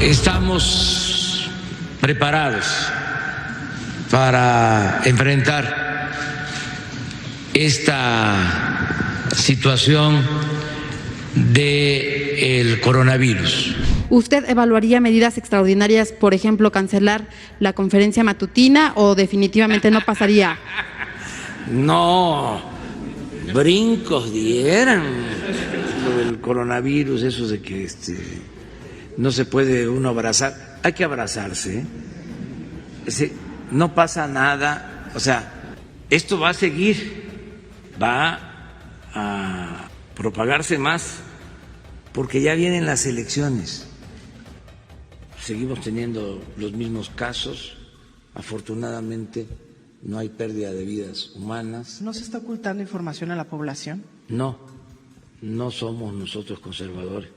Estamos preparados para enfrentar esta situación del coronavirus. ¿Usted evaluaría medidas extraordinarias, por ejemplo, cancelar la conferencia matutina o definitivamente no pasaría? No, brincos dieran lo del coronavirus, eso de que no se puede uno abrazar. Hay que abrazarse, no pasa nada, o sea, esto va a seguir, va a propagarse más porque ya vienen las elecciones. Seguimos teniendo los mismos casos, afortunadamente no hay pérdida de vidas humanas. ¿No se está ocultando información a la población? No, no somos nosotros conservadores.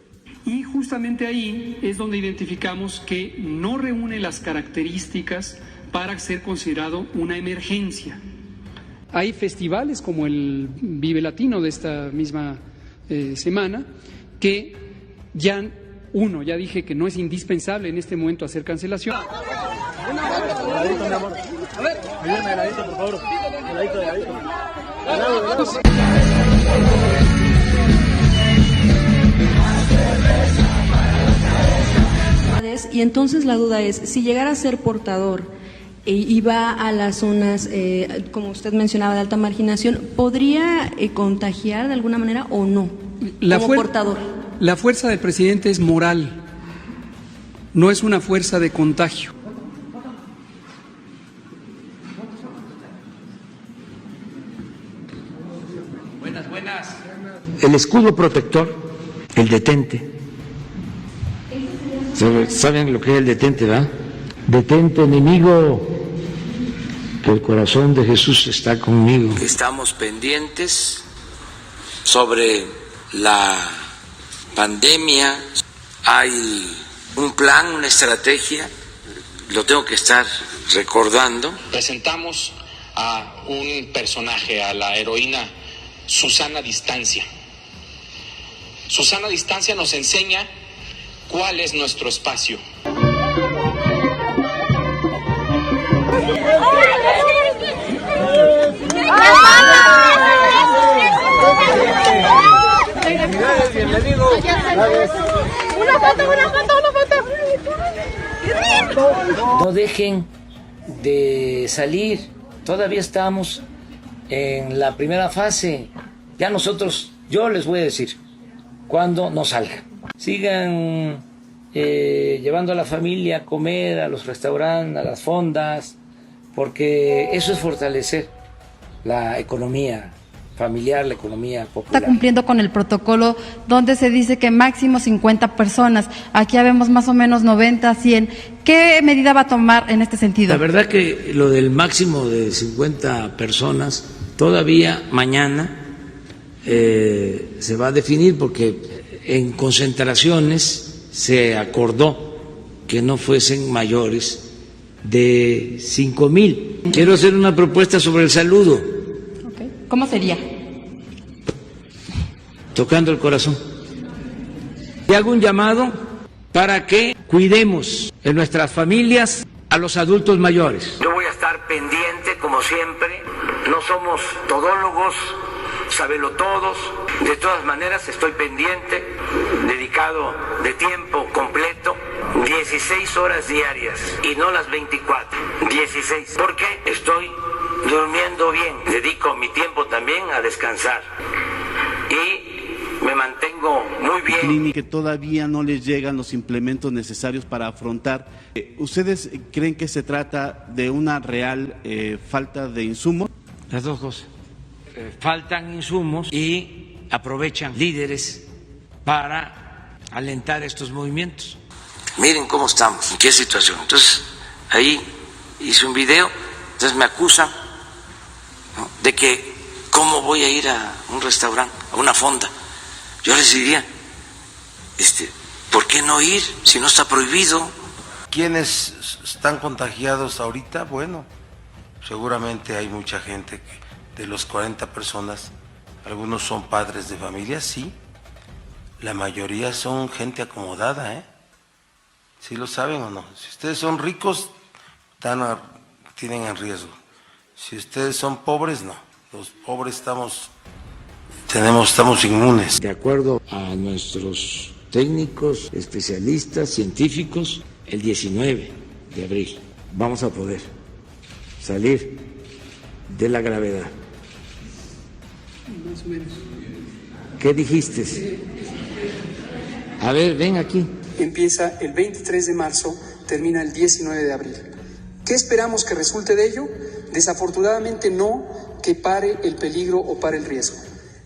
Y justamente ahí es donde identificamos que no reúne las características para ser considerado una emergencia. Hay festivales como el Vive Latino de esta misma semana que ya dije que no es indispensable en este momento hacer cancelación. Y entonces la duda es, si llegara a ser portador y va a las zonas, como usted mencionaba, de alta marginación, ¿podría contagiar de alguna manera o no como portador? La fuerza del presidente es moral, no es una fuerza de contagio. Buenas. El escudo protector, el detente. ¿Saben lo que es el detente, verdad? Detente, enemigo, que el corazón de Jesús está conmigo. Estamos pendientes sobre la pandemia. Hay un plan, una estrategia, lo tengo que estar recordando. Presentamos a un personaje, a la heroína Susana Distancia. Susana Distancia nos enseña cuál es nuestro espacio. Bienvenido. Una foto. No dejen de salir, todavía estamos en la primera fase. Ya yo les voy a decir cuándo no salgan. Sigan llevando a la familia a comer, a los restaurantes, a las fondas, porque eso es fortalecer la economía familiar, la economía popular. Está cumpliendo con el protocolo donde se dice que máximo 50 personas. Aquí ya vemos más o menos 90, 100. ¿Qué medida va a tomar en este sentido? La verdad que lo del máximo de 50 personas todavía mañana se va a definir, porque en concentraciones se acordó que no fuesen mayores de 5,000. Quiero hacer una propuesta sobre el saludo. Okay. ¿Cómo sería? Tocando el corazón. Y hago un llamado para que cuidemos en nuestras familias a los adultos mayores. Yo voy a estar pendiente, como siempre. No somos todólogos, sabelotodos. De todas maneras, estoy pendiente, dedicado de tiempo completo, 16 horas diarias y no las 24, 16, porque estoy durmiendo bien. Dedico mi tiempo también a descansar y me mantengo muy bien. Que todavía no les llegan los implementos necesarios para afrontar. ¿Ustedes creen que se trata de una real falta de insumos? Las dos cosas. Faltan insumos y aprovechan líderes para alentar estos movimientos. Miren cómo estamos, en qué situación. Entonces, ahí hice un video, entonces me acusan, ¿no?, de que cómo voy a ir a un restaurante, a una fonda. Yo les diría, ¿por qué no ir si no está prohibido? ¿Quiénes están contagiados ahorita? Bueno, seguramente hay mucha gente de los 40 personas, algunos son padres de familia, sí. La mayoría son gente acomodada, ¿Sí lo saben o no? Si ustedes son ricos, tienen en riesgo. Si ustedes son pobres, no. Los pobres estamos inmunes. De acuerdo a nuestros técnicos, especialistas, científicos, el 19 de abril vamos a poder salir de la gravedad. Más o menos. ¿Qué dijiste? A ver, ven aquí. Empieza el 23 de marzo, termina el 19 de abril. ¿Qué esperamos que resulte de ello? Desafortunadamente no que pare el peligro o pare el riesgo.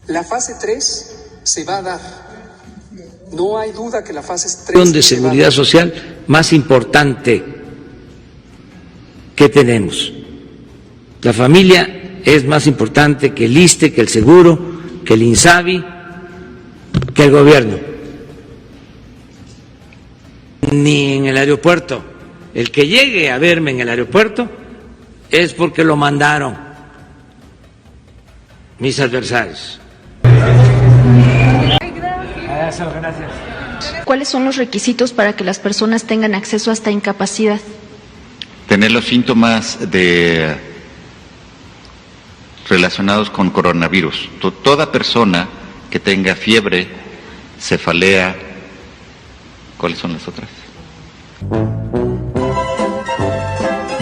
La fase 3 se va a dar. No hay duda que la fase 3 de seguridad social más importante que tenemos. La familia es más importante que el ISSSTE, que el seguro, que el INSABI, que el gobierno. Ni en el aeropuerto. El que llegue a verme en el aeropuerto es porque lo mandaron mis adversarios. Gracias. ¿Cuáles son los requisitos para que las personas tengan acceso a esta incapacidad? Tener los síntomas relacionados con coronavirus. Toda persona que tenga fiebre, cefalea, ¿cuáles son las otras?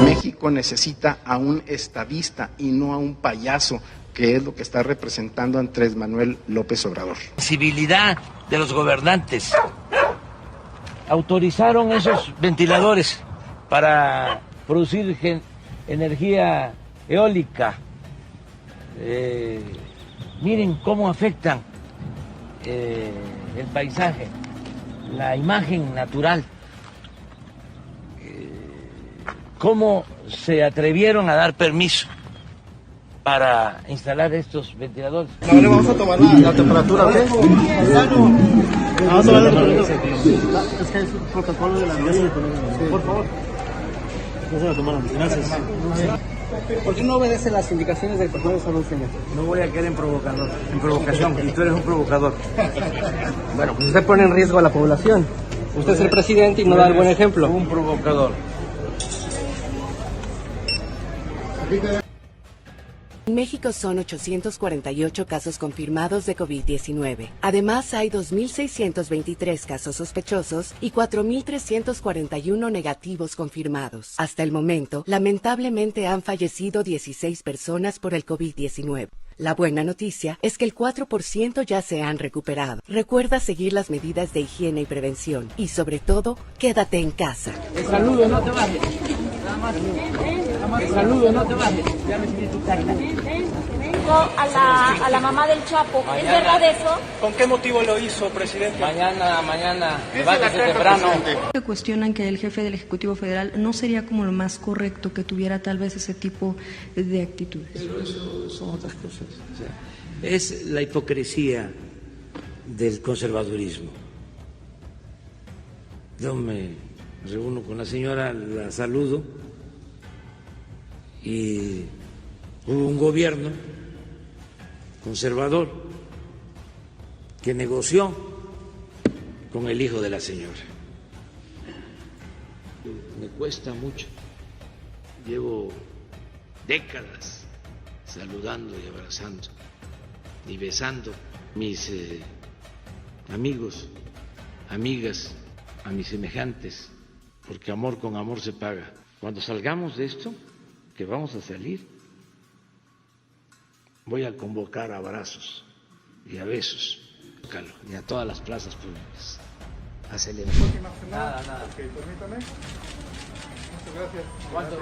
México necesita a un estadista y no a un payaso, que es lo que está representando Andrés Manuel López Obrador. Sensibilidad de los gobernantes. Autorizaron esos ventiladores para producir energía eólica. Miren cómo afectan el paisaje, la imagen natural. ¿Cómo se atrevieron a dar permiso para instalar estos ventiladores? Ahora vamos a tomar la temperatura, ¿ok? Vamos a tomar la temperatura. Es que es un protocolo de la mesa. Por favor. No se la tomaron. Gracias. ¿Por qué no obedece las indicaciones del personal de salud, señor? No voy a caer en provocación, y tú eres un provocador. Bueno, pues usted pone en riesgo a la población. Usted es el presidente y no da el buen ejemplo. Un provocador. En México son 848 casos confirmados de COVID-19. Además, hay 2.623 casos sospechosos y 4.341 negativos confirmados. Hasta el momento, lamentablemente han fallecido 16 personas por el COVID-19. La buena noticia es que el 4% ya se han recuperado. Recuerda seguir las medidas de higiene y prevención. Y sobre todo, quédate en casa. El saludo, no te bajes. El saludo, no te bajes. Ya recibí tu carta. A la mamá del Chapo. Mañana. ¿Es verdad eso? ¿Con qué motivo lo hizo, presidente? Mañana. Levántese temprano. Se cuestionan que el jefe del Ejecutivo Federal no sería como lo más correcto que tuviera tal vez ese tipo de actitudes. Pero eso son otras cosas. O sea, es la hipocresía del conservadurismo. Yo me reúno con la señora, la saludo y hubo un gobierno conservador que negoció con el hijo de la señora. Me cuesta mucho, llevo décadas saludando y abrazando y besando mis amigos, amigas, a mis semejantes, porque amor con amor se paga. Cuando salgamos de esto, que vamos a salir, voy a convocar a abrazos y a besos, y a todas las plazas públicas a celebrar. Nada. Okay, permítame. Muchas gracias. ¿Cuánto?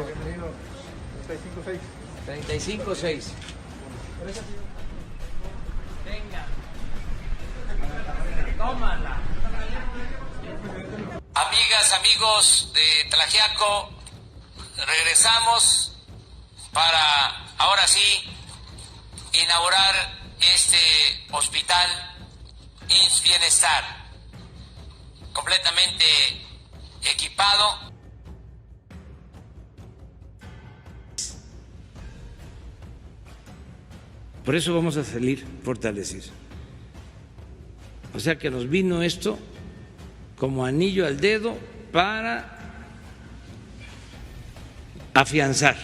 35-6. 35-6. Venga. Tómala. Amigas, amigos de Tlaxiaco, regresamos para ahora sí inaugurar este hospital IMSS Bienestar, completamente equipado. Por eso vamos a salir fortalecidos. O sea que nos vino esto como anillo al dedo para afianzar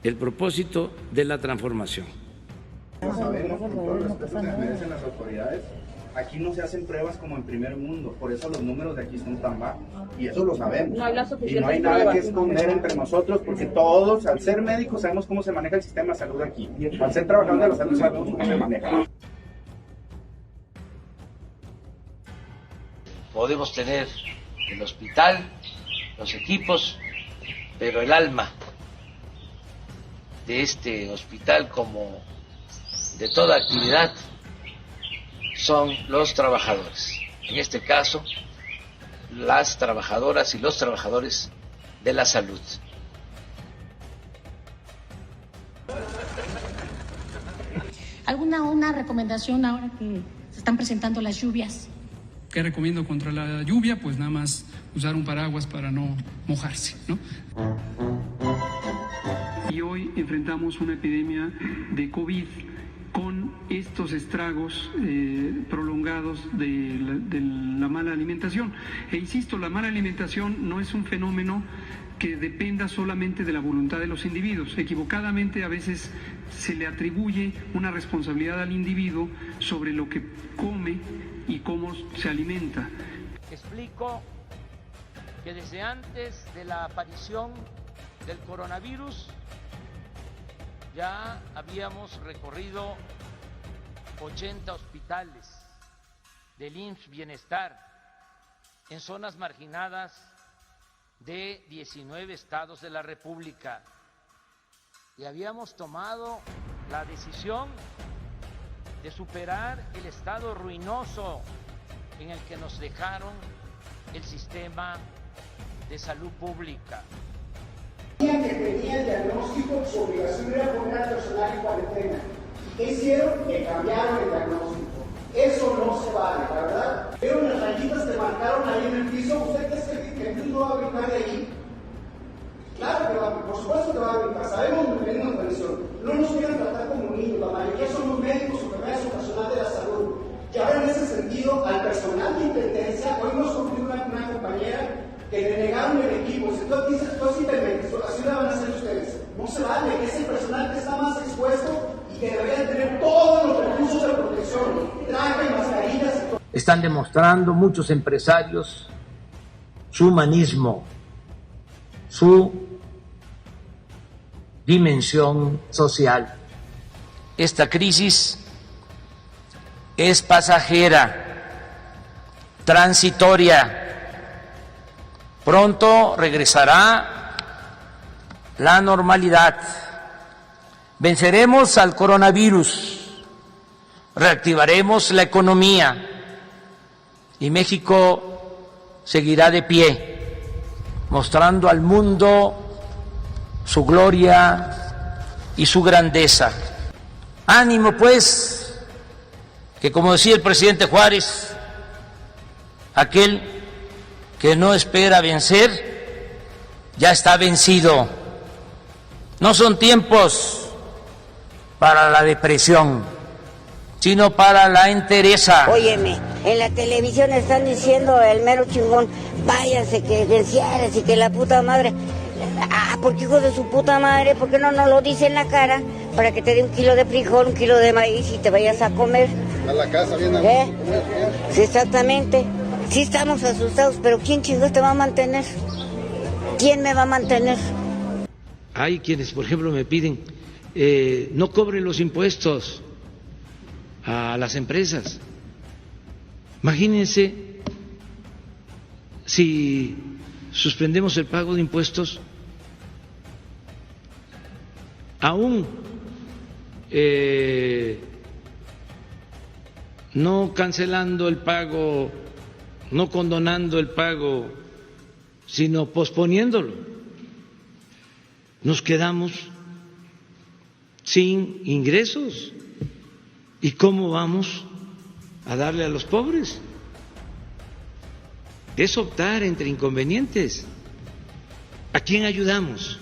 el propósito de la transformación. Sabemos con todos los respetos que merecen las autoridades, aquí no se hacen pruebas como en primer mundo, por eso los números de aquí son tan bajos, y eso lo sabemos. Y no hay nada que esconder entre nosotros, porque todos, al ser médicos, sabemos cómo se maneja el sistema de salud aquí. Al ser trabajadores de la salud, sabemos cómo se maneja. Podemos tener el hospital, los equipos, pero el alma de este hospital, como de toda actividad, son los trabajadores. En este caso, las trabajadoras y los trabajadores de la salud. ¿Una recomendación ahora que se están presentando las lluvias? ¿Qué recomiendo contra la lluvia? Pues nada más usar un paraguas para no mojarse, ¿no? Y hoy enfrentamos una epidemia de COVID con estos estragos prolongados de la mala alimentación. E insisto, la mala alimentación no es un fenómeno que dependa solamente de la voluntad de los individuos. Equivocadamente a veces se le atribuye una responsabilidad al individuo sobre lo que come y cómo se alimenta. Explico que desde antes de la aparición del coronavirus ya habíamos recorrido 80 hospitales del IMSS Bienestar en zonas marginadas de 19 estados de la República y habíamos tomado la decisión de superar el estado ruinoso en el que nos dejaron el sistema de salud pública. Que tenía el diagnóstico, su obligación era poner al personal en cuarentena. ¿Qué hicieron? Que cambiaron el diagnóstico. Eso no se vale, la verdad. Pero las rayitas que marcaron ahí en el piso, ¿usted cree que el niño va a brincar de ahí? Claro que va, por supuesto que va a brincar. Sabemos que venimos en condición. No nos quieren tratar como niños, la mayoría somos médicos, enfermeras o personal de la salud. Y ahora en ese sentido, al personal de intendencia, hoy nos sufrió una compañera que le negaron el equipo. Si tú dices, simplemente, así la van a hacer ustedes. No se vale, que es el personal que está más expuesto y que debería tener todos los recursos de protección, traje, mascarillas y todo. Están demostrando muchos empresarios su humanismo, su dimensión social. Esta crisis es pasajera, transitoria. Pronto regresará la normalidad. Venceremos al coronavirus, reactivaremos la economía y México seguirá de pie, mostrando al mundo su gloria y su grandeza. Ánimo, pues, que como decía el presidente Juárez, aquel que no espera vencer, ya está vencido. No son tiempos para la depresión, sino para la entereza. Óyeme, en la televisión están diciendo el mero chingón, váyanse, que vencieres y que la puta madre. Porque hijo de su puta madre, ¿por qué no nos lo dice en la cara? Para que te dé 1 kilo de frijol, 1 kilo de maíz y te vayas a comer. A la casa, bien Sí, exactamente. Sí estamos asustados, pero ¿quién chingados te va a mantener? ¿Quién me va a mantener? Hay quienes, por ejemplo, me piden, no cobren los impuestos a las empresas. Imagínense si suspendemos el pago de impuestos, aún no cancelando el pago, no condonando el pago, sino posponiéndolo, nos quedamos sin ingresos. ¿Y cómo vamos a darle a los pobres? Es optar entre inconvenientes. ¿A quién ayudamos?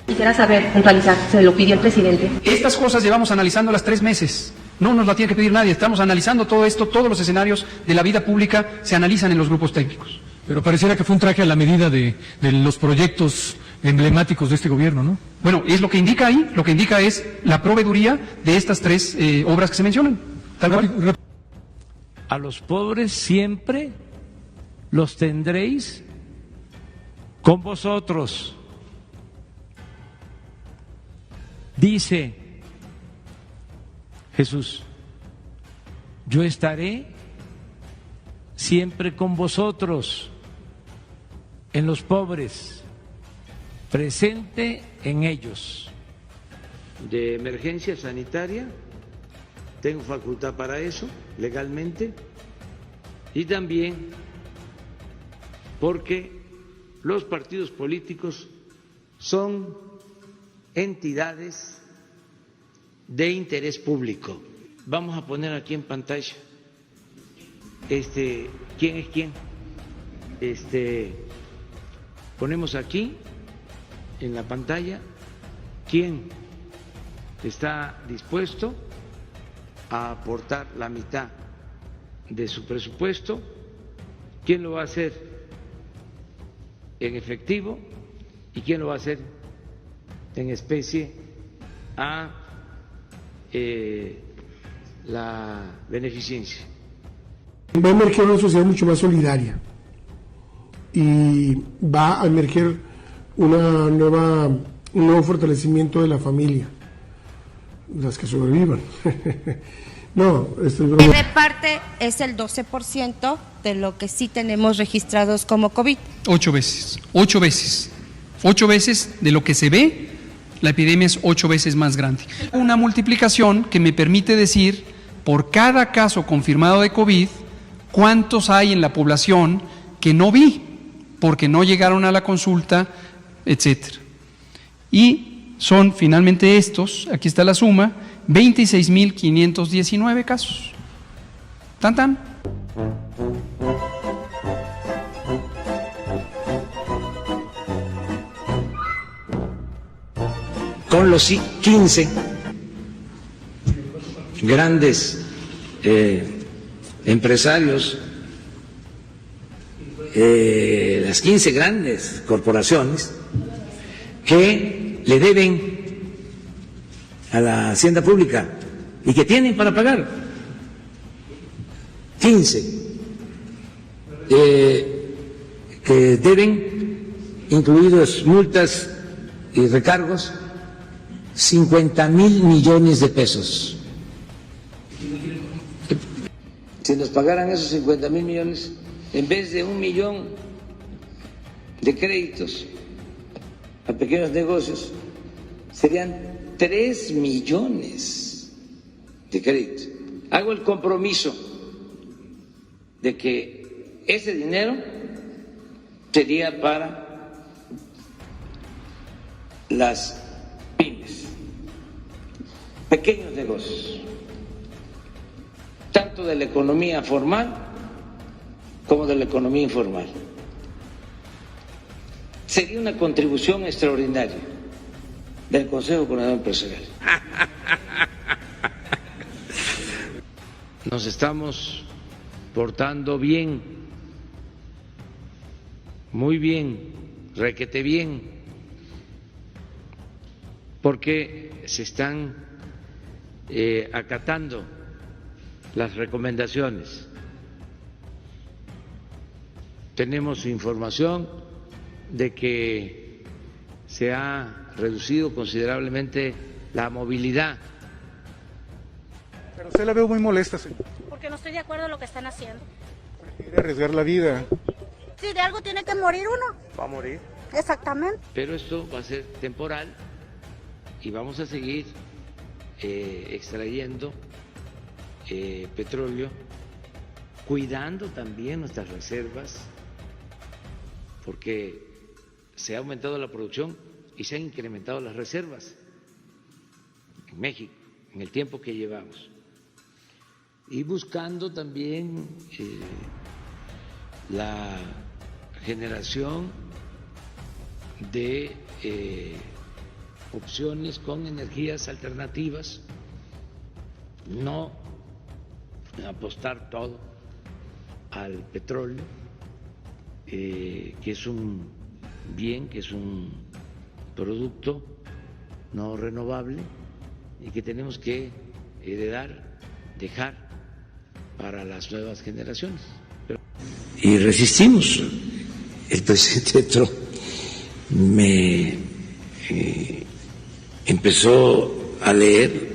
Quisiera saber, puntualizar, se lo pidió el presidente. Estas cosas llevamos analizándolas 3 meses. No nos la tiene que pedir nadie. Estamos analizando todo esto, todos los escenarios de la vida pública se analizan en los grupos técnicos. Pero pareciera que fue un traje a la medida de los proyectos emblemáticos de este gobierno, ¿no? Bueno, es lo que indica ahí, lo que indica es la proveeduría de estas tres obras que se mencionan. Tal cual. A los pobres siempre los tendréis con vosotros. Dice Jesús, yo estaré siempre con vosotros, en los pobres, presente en ellos. De emergencia sanitaria, tengo facultad para eso, legalmente, y también porque los partidos políticos son entidades de interés público. Vamos a poner aquí en pantalla quién es quién. Ponemos aquí en la pantalla quién está dispuesto a aportar la mitad de su presupuesto, quién lo va a hacer en efectivo y quién lo va a hacer en especie a la beneficencia. Va a emerger una sociedad mucho más solidaria y va a emerger un nuevo fortalecimiento de la familia, las que sobrevivan. No, el reparte es el 12% de lo que sí tenemos registrados como COVID. 8 veces de lo que se ve, la epidemia es 8 veces más grande. Una multiplicación que me permite decir, por cada caso confirmado de COVID, cuántos hay en la población que no vi, porque no llegaron a la consulta, etcétera. Y son finalmente estos, aquí está la suma, 26.519 casos. Tan tan. Con los 15 grandes empresarios, las 15 grandes corporaciones que le deben a la hacienda pública y que tienen para pagar. 15 que deben, incluidos multas y recargos, 50,000 millones de pesos. Si nos pagaran esos 50,000 millones, en vez de 1 millón de créditos a pequeños negocios, serían 3 millones de créditos. Hago el compromiso de que ese dinero sería para las pymes, pequeños negocios, tanto de la economía formal como de la economía informal. Sería una contribución extraordinaria del Consejo Coordinador Empresarial. Nos estamos portando bien, muy bien, requete bien, porque se están acatando las recomendaciones. Tenemos información de que se ha reducido considerablemente la movilidad. Pero usted la veo muy molesta, señor. Porque no estoy de acuerdo en lo que están haciendo. Quiere arriesgar la vida. Sí, de algo tiene que morir uno. Va a morir. Exactamente. Pero esto va a ser temporal y vamos a seguir extrayendo petróleo, cuidando también nuestras reservas, porque se ha aumentado la producción y se han incrementado las reservas en México en el tiempo que llevamos, y buscando también la generación de opciones con energías alternativas no apostar todo al petróleo, que es un bien, que es un producto no renovable y que tenemos que dejar para las nuevas generaciones. Y resistimos. El presidente Trump me empezó a leer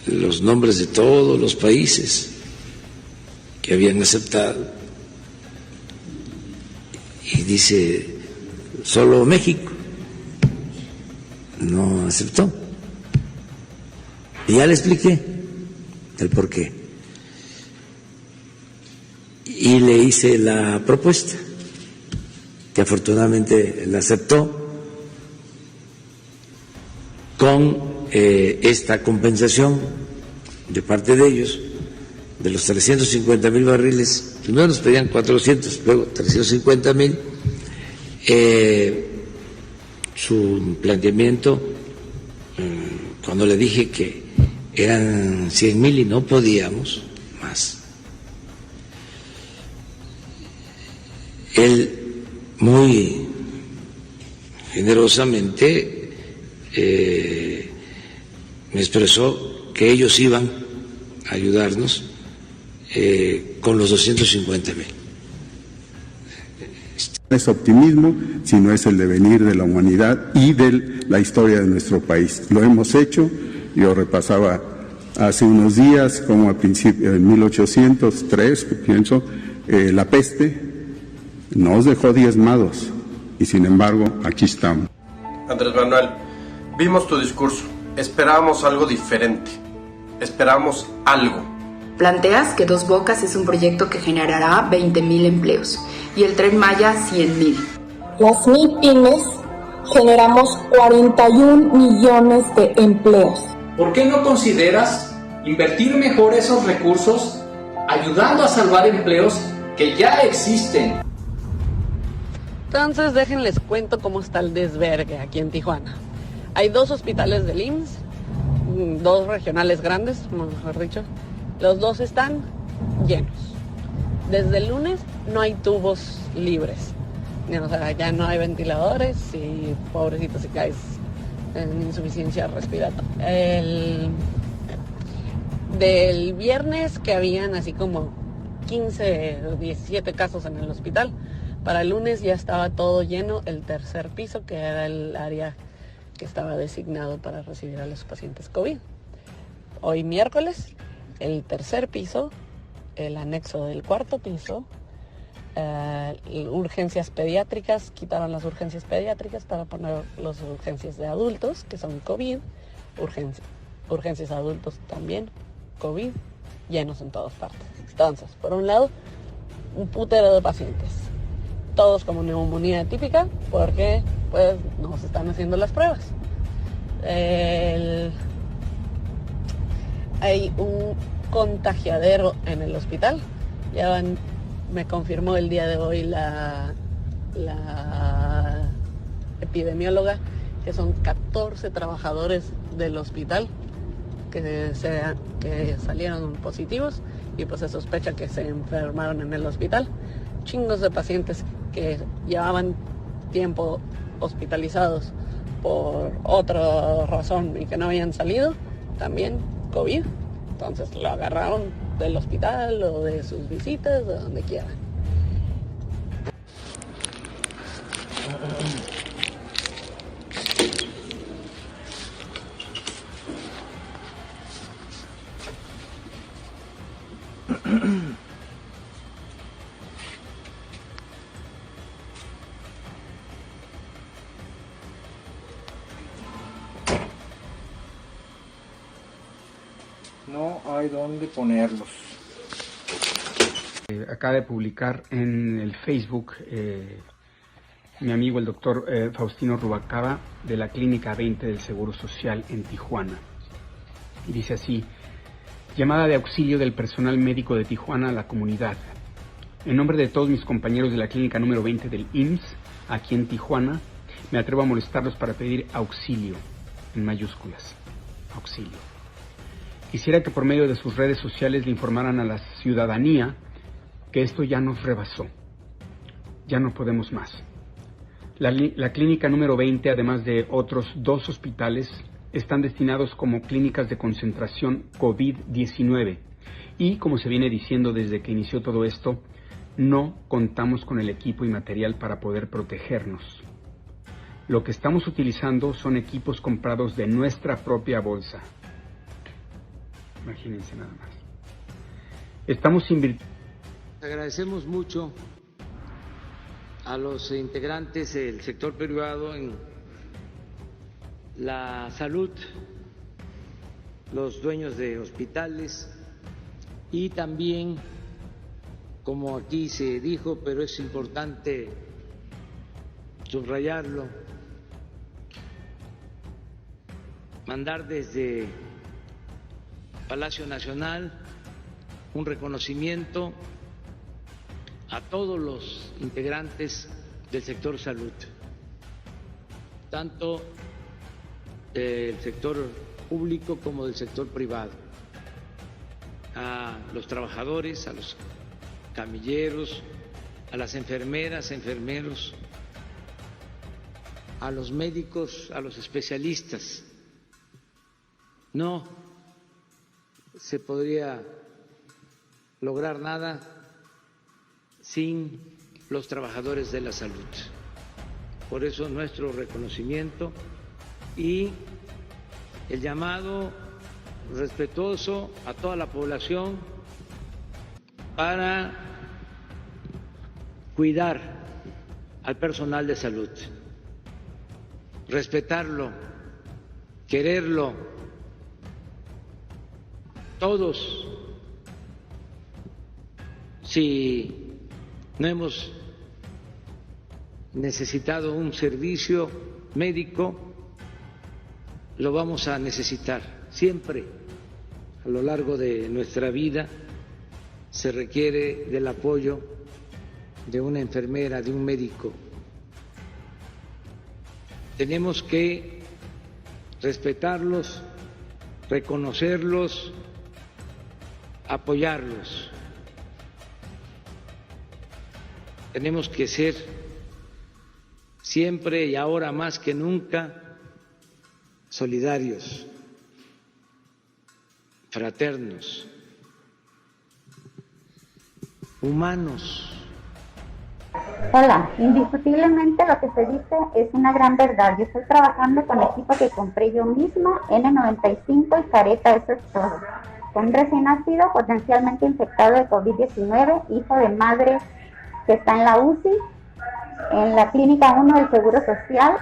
los nombres de todos los países que habían aceptado y dice, solo México no aceptó. Y ya le expliqué el por qué. Y le hice la propuesta, que afortunadamente la aceptó, con esta compensación de parte de ellos, de los 350,000 barriles. Primero nos pedían 400, luego 350,000. Su planteamiento, cuando le dije que eran 100,000 y no podíamos más, él muy generosamente me expresó que ellos iban a ayudarnos con los 250,000. No es optimismo, sino es el devenir de la humanidad y de la historia de nuestro país. Lo hemos hecho. Yo repasaba hace unos días, como a principios de 1803, pienso, la peste nos dejó diezmados y sin embargo aquí estamos. Andrés Manuel, vimos tu discurso, esperábamos algo diferente, esperábamos algo. Planteas que Dos Bocas es un proyecto que generará 20,000 empleos y el Tren Maya 100,000. Las MIPYMES generamos 41 millones de empleos. ¿Por qué no consideras invertir mejor esos recursos ayudando a salvar empleos que ya existen? Entonces déjenles cuento cómo está el desvergue aquí en Tijuana. Hay 2 hospitales del IMSS, 2 regionales grandes, mejor dicho. Los 2 están llenos. Desde el lunes no hay tubos libres. O sea, ya no hay ventiladores y pobrecito si caes en insuficiencia respiratoria. Del viernes que habían así como 15 o 17 casos en el hospital, para el lunes ya estaba todo lleno, el tercer piso, que era el área que estaba designado para recibir a los pacientes COVID. Hoy miércoles, el tercer piso, el anexo del cuarto piso, urgencias pediátricas, quitaron las urgencias pediátricas para poner las urgencias de adultos, que son COVID, urgencias de adultos también, COVID, llenos en todas partes. Entonces, por un lado, un putero de pacientes, todos como neumonía típica, porque pues no se están haciendo las pruebas. Hay un contagiadero en el hospital, me confirmó el día de hoy la epidemióloga que son 14 trabajadores del hospital que salieron positivos y pues se sospecha que se enfermaron en el hospital. Chingos de pacientes que llevaban tiempo hospitalizados por otra razón y que no habían salido, también COVID. Entonces lo agarraron del hospital o de sus visitas, de donde quiera. No hay dónde ponerlos. Acaba de publicar en el Facebook mi amigo el doctor Faustino Rubalcaba de la Clínica 20 del Seguro Social en Tijuana. Y dice así: llamada de auxilio del personal médico de Tijuana a la comunidad. En nombre de todos mis compañeros de la Clínica número 20 del IMSS, aquí en Tijuana, me atrevo a molestarlos para pedir auxilio, en mayúsculas, auxilio. Quisiera que por medio de sus redes sociales le informaran a la ciudadanía que esto ya nos rebasó. Ya no podemos más. La clínica número 20, además de otros 2 hospitales, están destinados como clínicas de concentración COVID-19. Y, como se viene diciendo desde que inició todo esto, no contamos con el equipo y material para poder protegernos. Lo que estamos utilizando son equipos comprados de nuestra propia bolsa. Imagínense nada más. Estamos invirtiendo. Agradecemos mucho a los integrantes del sector privado en la salud, los dueños de hospitales y también, como aquí se dijo, pero es importante subrayarlo, mandar desde Palacio Nacional un reconocimiento a todos los integrantes del sector salud, tanto del sector público como del sector privado, a los trabajadores, a los camilleros, a las enfermeras, enfermeros, a los médicos, a los especialistas. No se podría lograr nada sin los trabajadores de la salud. Por eso nuestro reconocimiento y el llamado respetuoso a toda la población para cuidar al personal de salud, respetarlo, quererlo, todos. Si no hemos necesitado un servicio médico, lo vamos a necesitar siempre. A lo largo de nuestra vida se requiere del apoyo de una enfermera, de un médico. Tenemos que respetarlos, reconocerlos, apoyarlos. Tenemos que ser siempre y ahora más que nunca solidarios, fraternos, humanos. Hola, indiscutiblemente lo que se dice es una gran verdad. Yo estoy trabajando con equipo que compré yo misma, N95 y careta, eso es todo. Con recién nacido potencialmente infectado de COVID-19, hijo de madre que está en la UCI, en la Clínica 1 del Seguro Social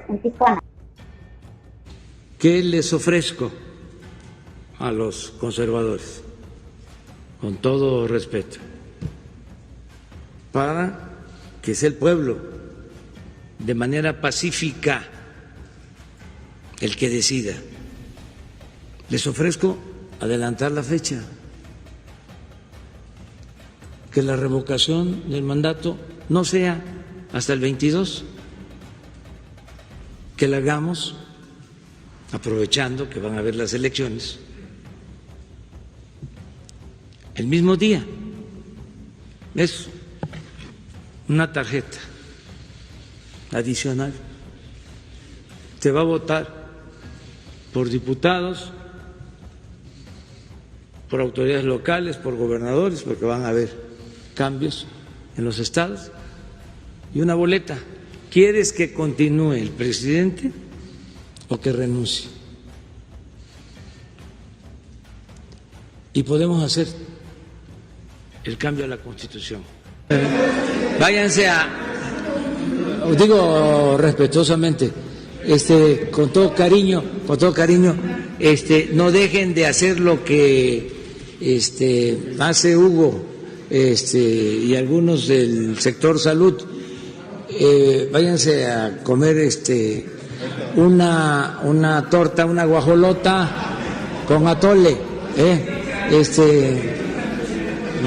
en Tijuana. ¿Qué les ofrezco a los conservadores? Con todo respeto, para que sea el pueblo de manera pacífica el que decida. Les ofrezco adelantar la fecha, que la revocación del mandato no sea hasta el 22, que la hagamos aprovechando que van a haber las elecciones el mismo día. Es una tarjeta adicional. Se va a votar por diputados, por autoridades locales, por gobernadores, porque van a haber cambios en los estados, y una boleta. ¿Quieres que continúe el presidente o que renuncie? Y podemos hacer el cambio a la Constitución. Váyanse os digo respetuosamente, con todo cariño, no dejen de hacer lo que hace Hugo y algunos del sector salud. Váyanse a comer una torta, una guajolota con atole.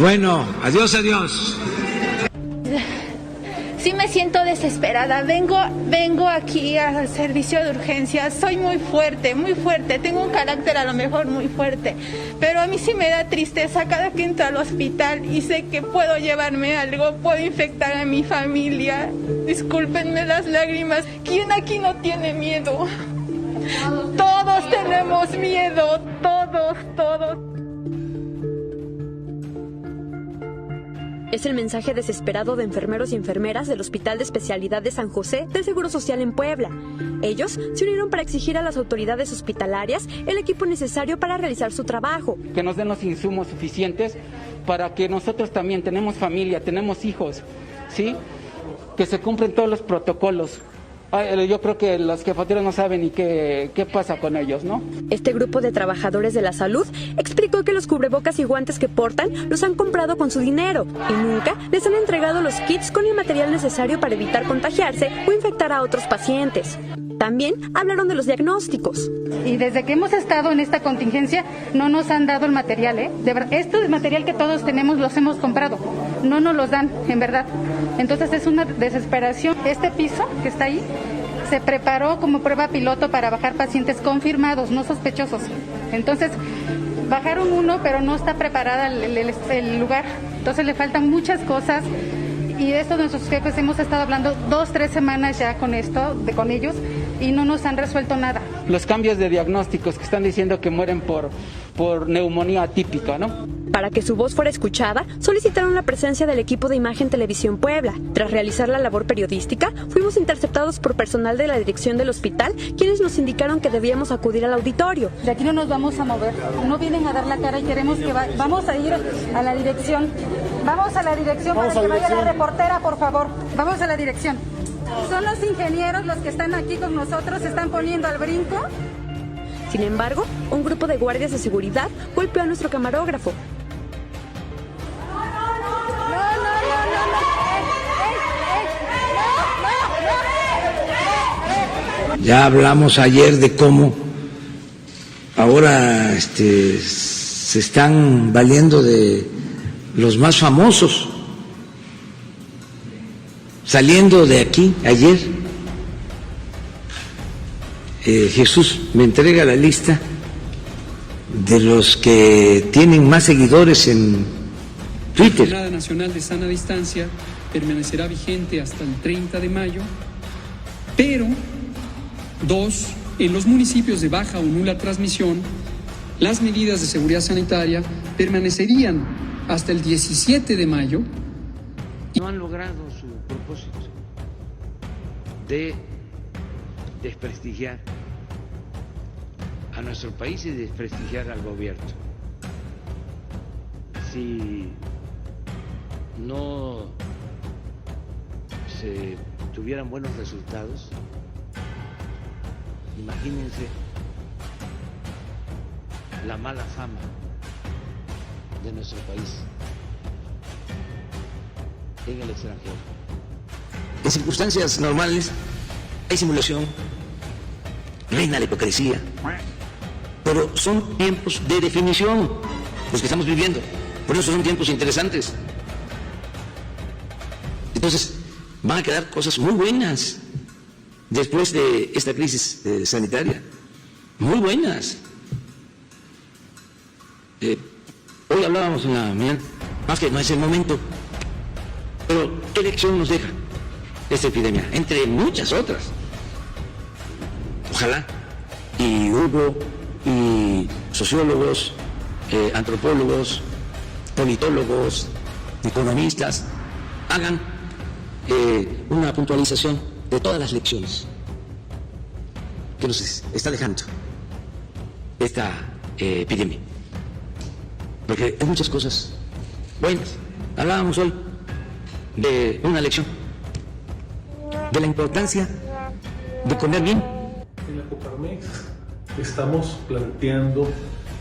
Bueno, adiós. Sí, sí me siento desesperada. Vengo aquí al servicio de urgencias. Soy muy fuerte, tengo un carácter a lo mejor muy fuerte, pero a mí sí me da tristeza cada que entro al hospital y sé que puedo llevarme algo, puedo infectar a mi familia. Discúlpenme las lágrimas. ¿Quién aquí no tiene miedo? Todos tenemos miedo, todos. Es el mensaje desesperado de enfermeros y enfermeras del Hospital de Especialidad de San José del Seguro Social en Puebla. Ellos se unieron para exigir a las autoridades hospitalarias el equipo necesario para realizar su trabajo. Que nos den los insumos suficientes para que nosotros también tenemos familia, tenemos hijos, ¿sí? Que se cumplen todos los protocolos. Yo creo que los jefaturas no saben ni qué pasa con ellos, ¿no? Este grupo de trabajadores de la salud explicó que los cubrebocas y guantes que portan los han comprado con su dinero y nunca les han entregado los kits con el material necesario para evitar contagiarse o infectar a otros pacientes. También hablaron de los diagnósticos. Y desde que hemos estado en esta contingencia no nos han dado el material, De verdad, esto es material que todos tenemos, los hemos comprado. No nos los dan, en verdad. Entonces es una desesperación. Este piso que está ahí se preparó como prueba piloto para bajar pacientes confirmados, no sospechosos. Entonces bajaron uno, pero no está preparada el lugar. Entonces le faltan muchas cosas. Y de esto nuestros jefes hemos estado hablando 2-3 semanas ya con ellos y no nos han resuelto nada. Los cambios de diagnósticos que están diciendo que mueren por neumonía atípica, ¿no? Para que su voz fuera escuchada, solicitaron la presencia del equipo de Imagen Televisión Puebla. Tras realizar la labor periodística, fuimos interceptados por personal de la dirección del hospital, quienes nos indicaron que debíamos acudir al auditorio. De aquí no nos vamos a mover, no vienen a dar la cara y queremos que vamos a ir a la dirección. Vamos a la dirección para que vaya la reportera, por favor. Vamos a la dirección. Son los ingenieros los que están aquí con nosotros, se están poniendo al brinco. Sin embargo, un grupo de guardias de seguridad golpeó a nuestro camarógrafo. Ya hablamos ayer de cómo ahora se están valiendo de los más famosos. Saliendo de aquí ayer, Jesús me entrega la lista de los que tienen más seguidores en Twitter. La Jornada Nacional de Sana Distancia permanecerá vigente hasta el 30 de mayo, pero 2, en los municipios de baja o nula transmisión, las medidas de seguridad sanitaria permanecerían hasta el 17 de mayo. No han logrado su propósito de desprestigiar a nuestro país y desprestigiar al gobierno. Si no se tuvieran buenos resultados, imagínense la mala fama de nuestro país en el extranjero. En circunstancias normales hay simulación, reina la hipocresía, pero son tiempos de definición los que estamos viviendo, por eso son tiempos interesantes. Entonces van a quedar cosas muy buenas después de esta crisis sanitaria, muy buenas. Hoy hablábamos en la mañana, más que no es el momento, pero ¿qué lección nos deja esta epidemia? Entre muchas otras. Ojalá y Hugo y sociólogos, antropólogos, politólogos, economistas hagan una puntualización de todas las lecciones que nos está dejando esta epidemia, porque hay muchas cosas buenas. Hablábamos hoy de una lección, de la importancia de comer bien. En la Coparmex estamos planteando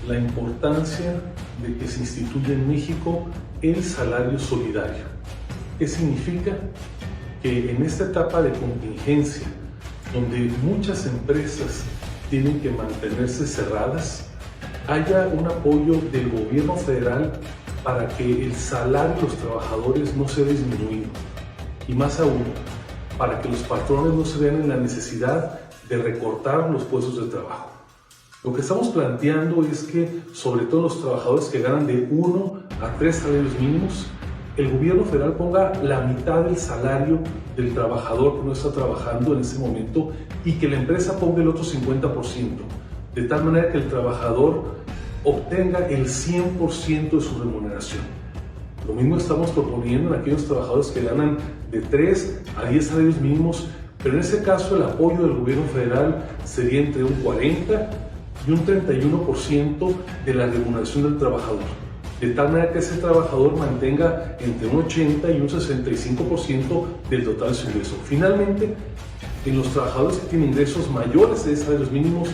la importancia de que se instituya en México el salario solidario. ¿Qué significa? Que en esta etapa de contingencia, donde muchas empresas tienen que mantenerse cerradas, haya un apoyo del gobierno federal para que el salario de los trabajadores no sea disminuido. y más aún, para que los patrones no se vean en la necesidad de recortar los puestos de trabajo. Lo que estamos planteando es que, sobre todo los trabajadores que ganan de 1 a 3 salarios mínimos, el gobierno federal ponga la mitad del salario del trabajador que no está trabajando en ese momento y que la empresa ponga el otro 50%, de tal manera que el trabajador obtenga el 100% de su remuneración. Lo mismo estamos proponiendo en aquellos trabajadores que ganan de 3 a 10 salarios mínimos, pero en ese caso el apoyo del gobierno federal sería entre un 40 y un 31% de la remuneración del trabajador, de tal manera que ese trabajador mantenga entre un 80 y un 65% del total de su ingreso. Finalmente, en los trabajadores que tienen ingresos mayores de salarios mínimos,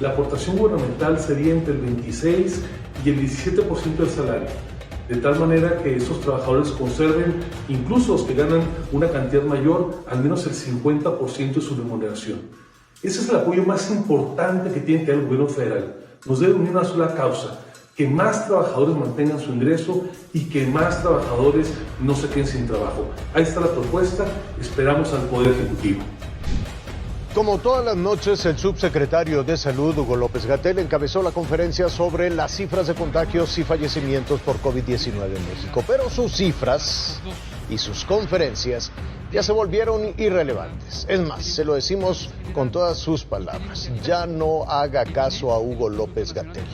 la aportación gubernamental sería entre el 26 y el 17% del salario, de tal manera que esos trabajadores conserven, incluso los que ganan una cantidad mayor, al menos el 50% de su remuneración. Ese es el apoyo más importante que tiene que dar el gobierno federal. Nos debe unir una sola causa: que más trabajadores mantengan su ingreso y que más trabajadores no se queden sin trabajo. Ahí está la propuesta, esperamos al Poder Ejecutivo. Como todas las noches, el subsecretario de Salud, Hugo López-Gatell, encabezó la conferencia sobre las cifras de contagios y fallecimientos por COVID-19 en México. Pero sus cifras y sus conferencias ya se volvieron irrelevantes. Es más, se lo decimos con todas sus palabras: ya no haga caso a Hugo López-Gatell.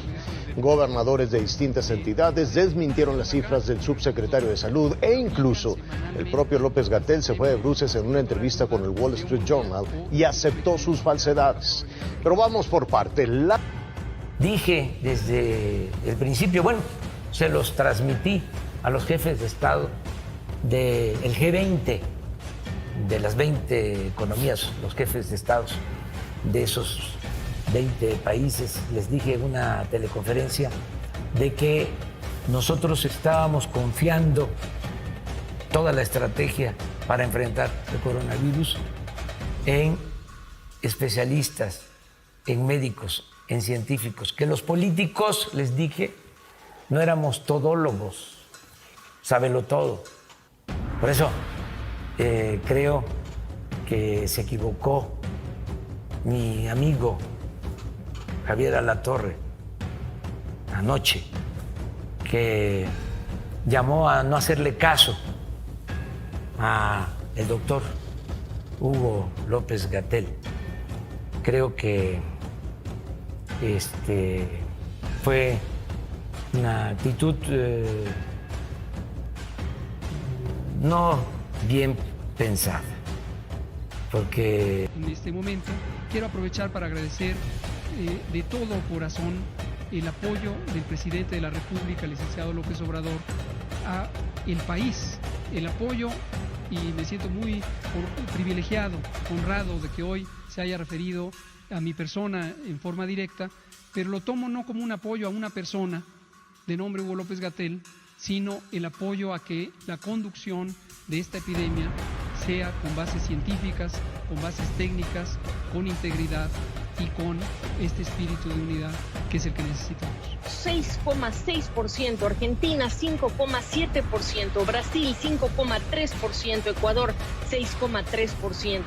Gobernadores de distintas entidades desmintieron las cifras del subsecretario de Salud e incluso el propio López-Gatell se fue de bruces en una entrevista con el Wall Street Journal y aceptó sus falsedades. Pero vamos por parte. Dije desde el principio, bueno, se los transmití a los jefes de Estado del G20, de las 20 economías, los jefes de Estado de esos 20 países, les dije en una teleconferencia de que nosotros estábamos confiando toda la estrategia para enfrentar el coronavirus en especialistas, en médicos, en científicos, que los políticos, les dije, no éramos todólogos, sábelo todo. Por eso creo que se equivocó mi amigo Javier Alatorre anoche, que llamó a no hacerle caso a el doctor Hugo López-Gatell. Creo que fue una actitud no bien pensada, porque en este momento quiero aprovechar para agradecer de todo corazón el apoyo del presidente de la República, el licenciado López Obrador, a el país, el apoyo, y me siento muy privilegiado, honrado de que hoy se haya referido a mi persona en forma directa, pero lo tomo no como un apoyo a una persona de nombre Hugo López-Gatell, sino el apoyo a que la conducción de esta epidemia sea con bases científicas, con bases técnicas, con integridad y con este espíritu de unidad que es el que necesitamos. 6,6%, Argentina 5,7%, Brasil 5,3%, Ecuador 6,3%.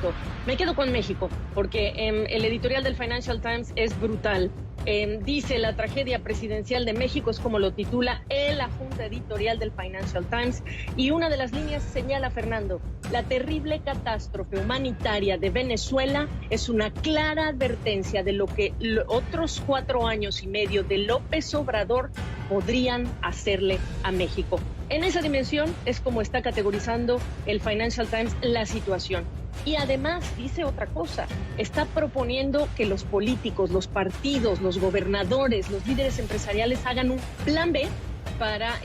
Me quedo con México porque el editorial del Financial Times es brutal. Dice: la tragedia presidencial de México, es como lo titula la junta editorial del Financial Times, y una de las líneas señala, Fernando: la terrible catástrofe humanitaria de Venezuela es una clara advertencia de lo que otros 4 años y medio de López Obrador podrían hacerle a México. En esa dimensión es como está categorizando el Financial Times la situación. Y además dice otra cosa: está proponiendo que los políticos, los partidos, los gobernadores, los líderes empresariales hagan un plan B para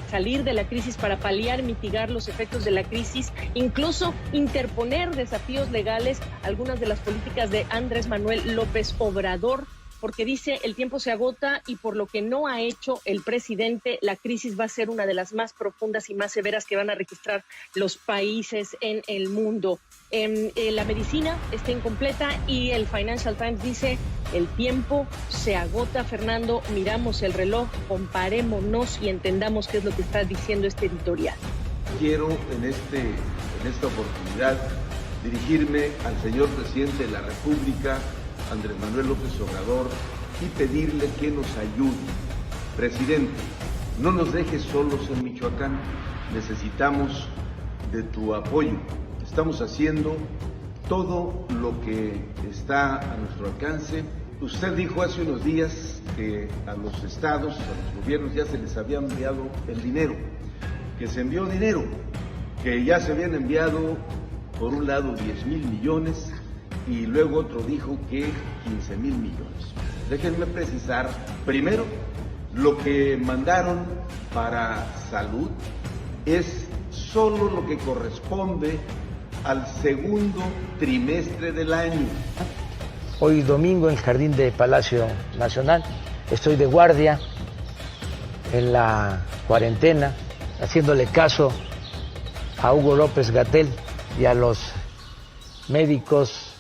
salir de la crisis, para paliar, mitigar los efectos de la crisis, incluso interponer desafíos legales a algunas de las políticas de Andrés Manuel López Obrador, porque dice: el tiempo se agota y por lo que no ha hecho el presidente, la crisis va a ser una de las más profundas y más severas que van a registrar los países en el mundo. La medicina está incompleta y el Financial Times dice: el tiempo se agota, Fernando, miramos el reloj, comparémonos y entendamos qué es lo que está diciendo este editorial. Quiero en en esta oportunidad dirigirme al señor presidente de la República, Andrés Manuel López Obrador, y pedirle que nos ayude. Presidente, no nos dejes solos en Michoacán, necesitamos de tu apoyo. Estamos haciendo todo lo que está a nuestro alcance. Usted dijo hace unos días que a los estados, a los gobiernos ya se les había enviado el dinero, que se envió dinero, que ya se habían enviado por un lado 10,000 millones y luego otro dijo que 15,000 millones. Déjenme precisar, primero, lo que mandaron para salud es solo lo que corresponde al segundo trimestre del año. Hoy domingo en el jardín de Palacio Nacional estoy de guardia en la cuarentena, haciéndole caso a Hugo López Gatell y a los médicos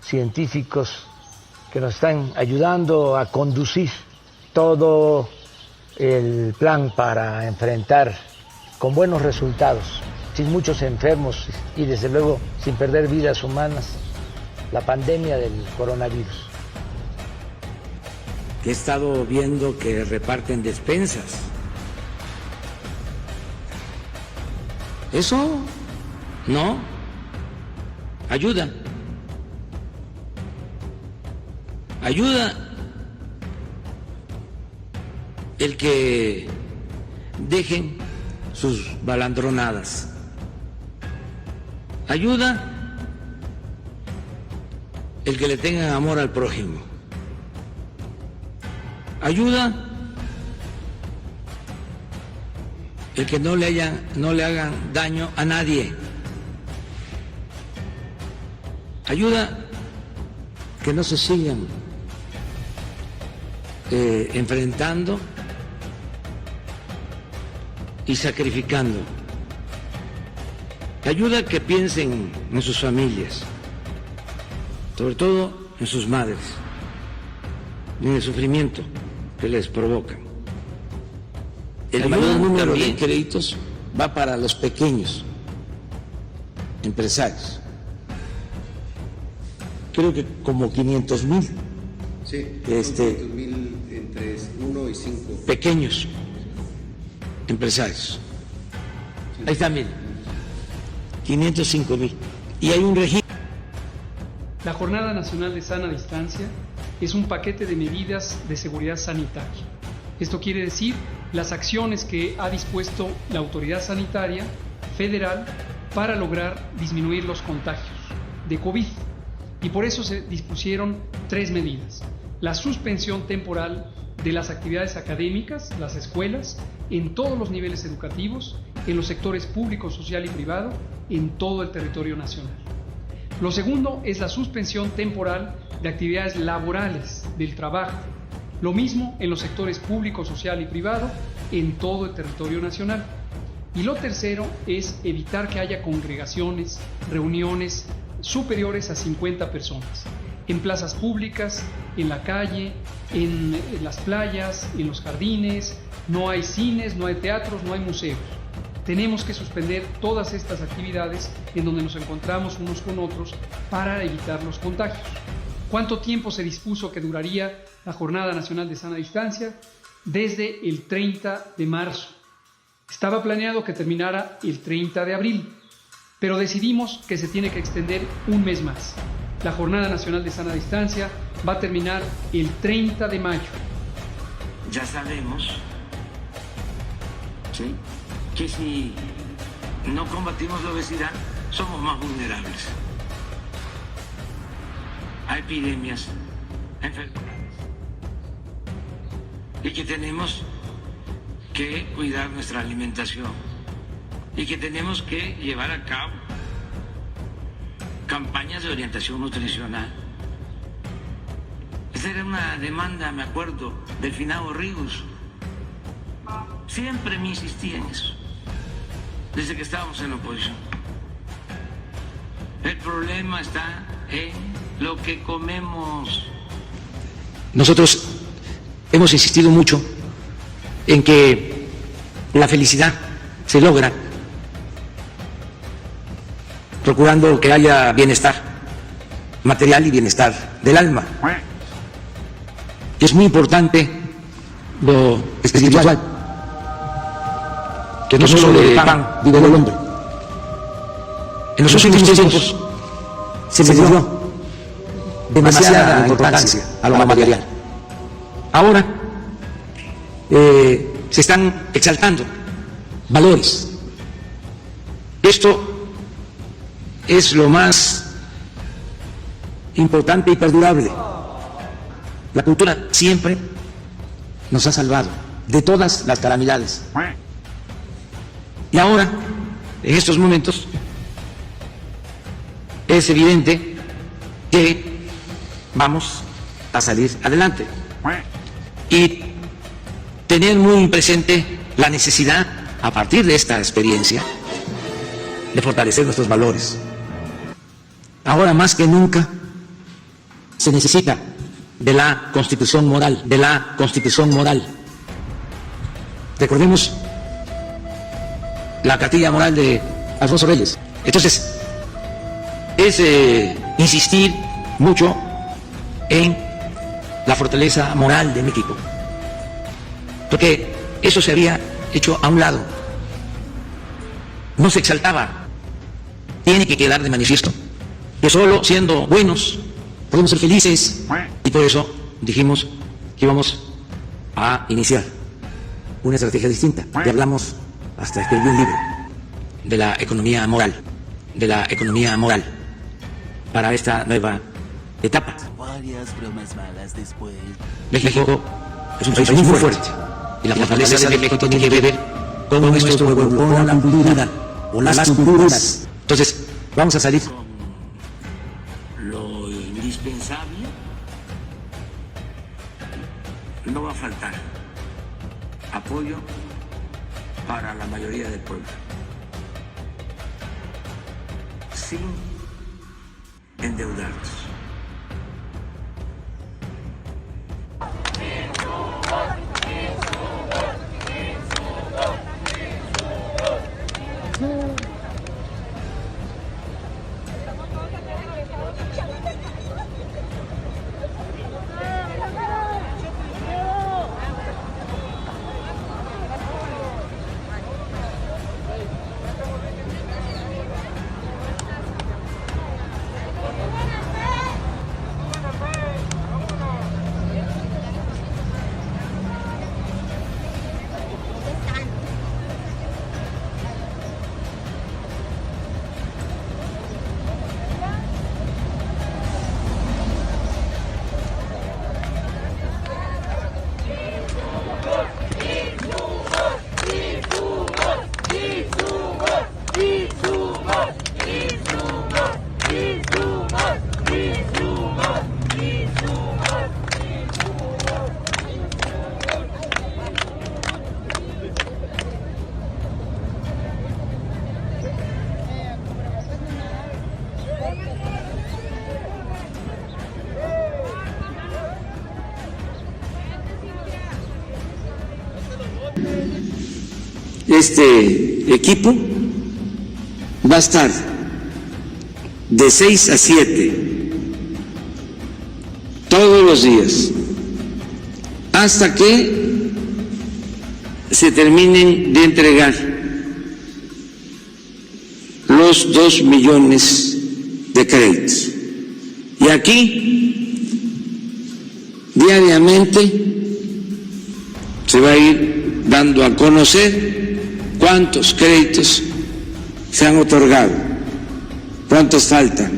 científicos que nos están ayudando a conducir todo el plan para enfrentar con buenos resultados, sin muchos enfermos y desde luego sin perder vidas humanas, la pandemia del coronavirus. He estado viendo que reparten despensas. Eso no ayuda. Ayuda el que dejen sus balandronadas. Ayuda el que le tengan amor al prójimo. Ayuda el que no le hagan daño a nadie. Ayuda que no se sigan enfrentando y sacrificando. Ayuda a que piensen en sus familias, sobre todo en sus madres, en el sufrimiento que les provocan. El mayor número de créditos va para los pequeños empresarios. Creo que como 500,000. Sí, 500,000 entre 1 y 5. Pequeños empresarios. Sí. Ahí está, miren, 505,000. Y hay un registro. La Jornada Nacional de Sana Distancia es un paquete de medidas de seguridad sanitaria. Esto quiere decir las acciones que ha dispuesto la autoridad sanitaria federal para lograr disminuir los contagios de COVID. Y por eso se dispusieron 3 medidas. La suspensión temporal de las actividades académicas, las escuelas, en todos los niveles educativos, en los sectores público, social y privado, en todo el territorio nacional. Lo segundo es la suspensión temporal de actividades laborales del trabajo. Lo mismo en los sectores público, social y privado, en todo el territorio nacional. Y lo tercero es evitar que haya congregaciones, reuniones superiores a 50 personas, en plazas públicas, en la calle, en las playas, en los jardines. No hay cines, no hay teatros, no hay museos. Tenemos que suspender todas estas actividades en donde nos encontramos unos con otros para evitar los contagios. ¿Cuánto tiempo se dispuso que duraría la Jornada Nacional de Sana Distancia? Desde el 30 de marzo. Estaba planeado que terminara el 30 de abril, pero decidimos que se tiene que extender un mes más. La Jornada Nacional de Sana Distancia va a terminar el 30 de mayo. Ya sabemos, ¿sí?, que si no combatimos la obesidad, somos más vulnerables a epidemias, a enfermedades. Y que tenemos que cuidar nuestra alimentación. Y que tenemos que llevar a cabo campañas de orientación nutricional. Esa era una demanda, me acuerdo, del finado Ríos. Siempre me insistía en eso, desde que estábamos en la oposición. El problema está en lo que comemos. Nosotros hemos insistido mucho en que la felicidad se logra procurando que haya bienestar material y bienestar del alma. Es muy importante lo espiritual, que no solo de pan vive el hombre. En los últimos tiempos se le dio demasiada importancia a lo material. Ahora se están exaltando valores. Esto es lo más importante y perdurable. La cultura siempre nos ha salvado de todas las calamidades. Y ahora, en estos momentos, es evidente que vamos a salir adelante. Y tener muy presente la necesidad, a partir de esta experiencia, de fortalecer nuestros valores. Ahora más que nunca se necesita de la Constitución moral, de la Constitución moral. Recordemos la cartilla moral de Alfonso Reyes. Entonces, es insistir mucho en la fortaleza moral de México, porque eso se había hecho a un lado, no se exaltaba. Tiene que quedar de manifiesto que solo siendo buenos podemos ser felices, y por eso dijimos que íbamos a iniciar una estrategia distinta. Ya hablamos, hasta escribí un libro de la economía moral, para esta nueva etapa. México es un país muy fuerte, y la fortaleza de México tiene que ver con nuestro pueblo, con la cultura, con las culturas. Entonces, vamos a salir. Lo indispensable no va a faltar. Apoyo para la mayoría del pueblo, sin endeudarnos. Este equipo va a estar de 6 a 7 todos los días hasta que se terminen de entregar los 2 millones de créditos. Y aquí diariamente se va a ir dando a conocer cuántos créditos se han otorgado, cuántos faltan,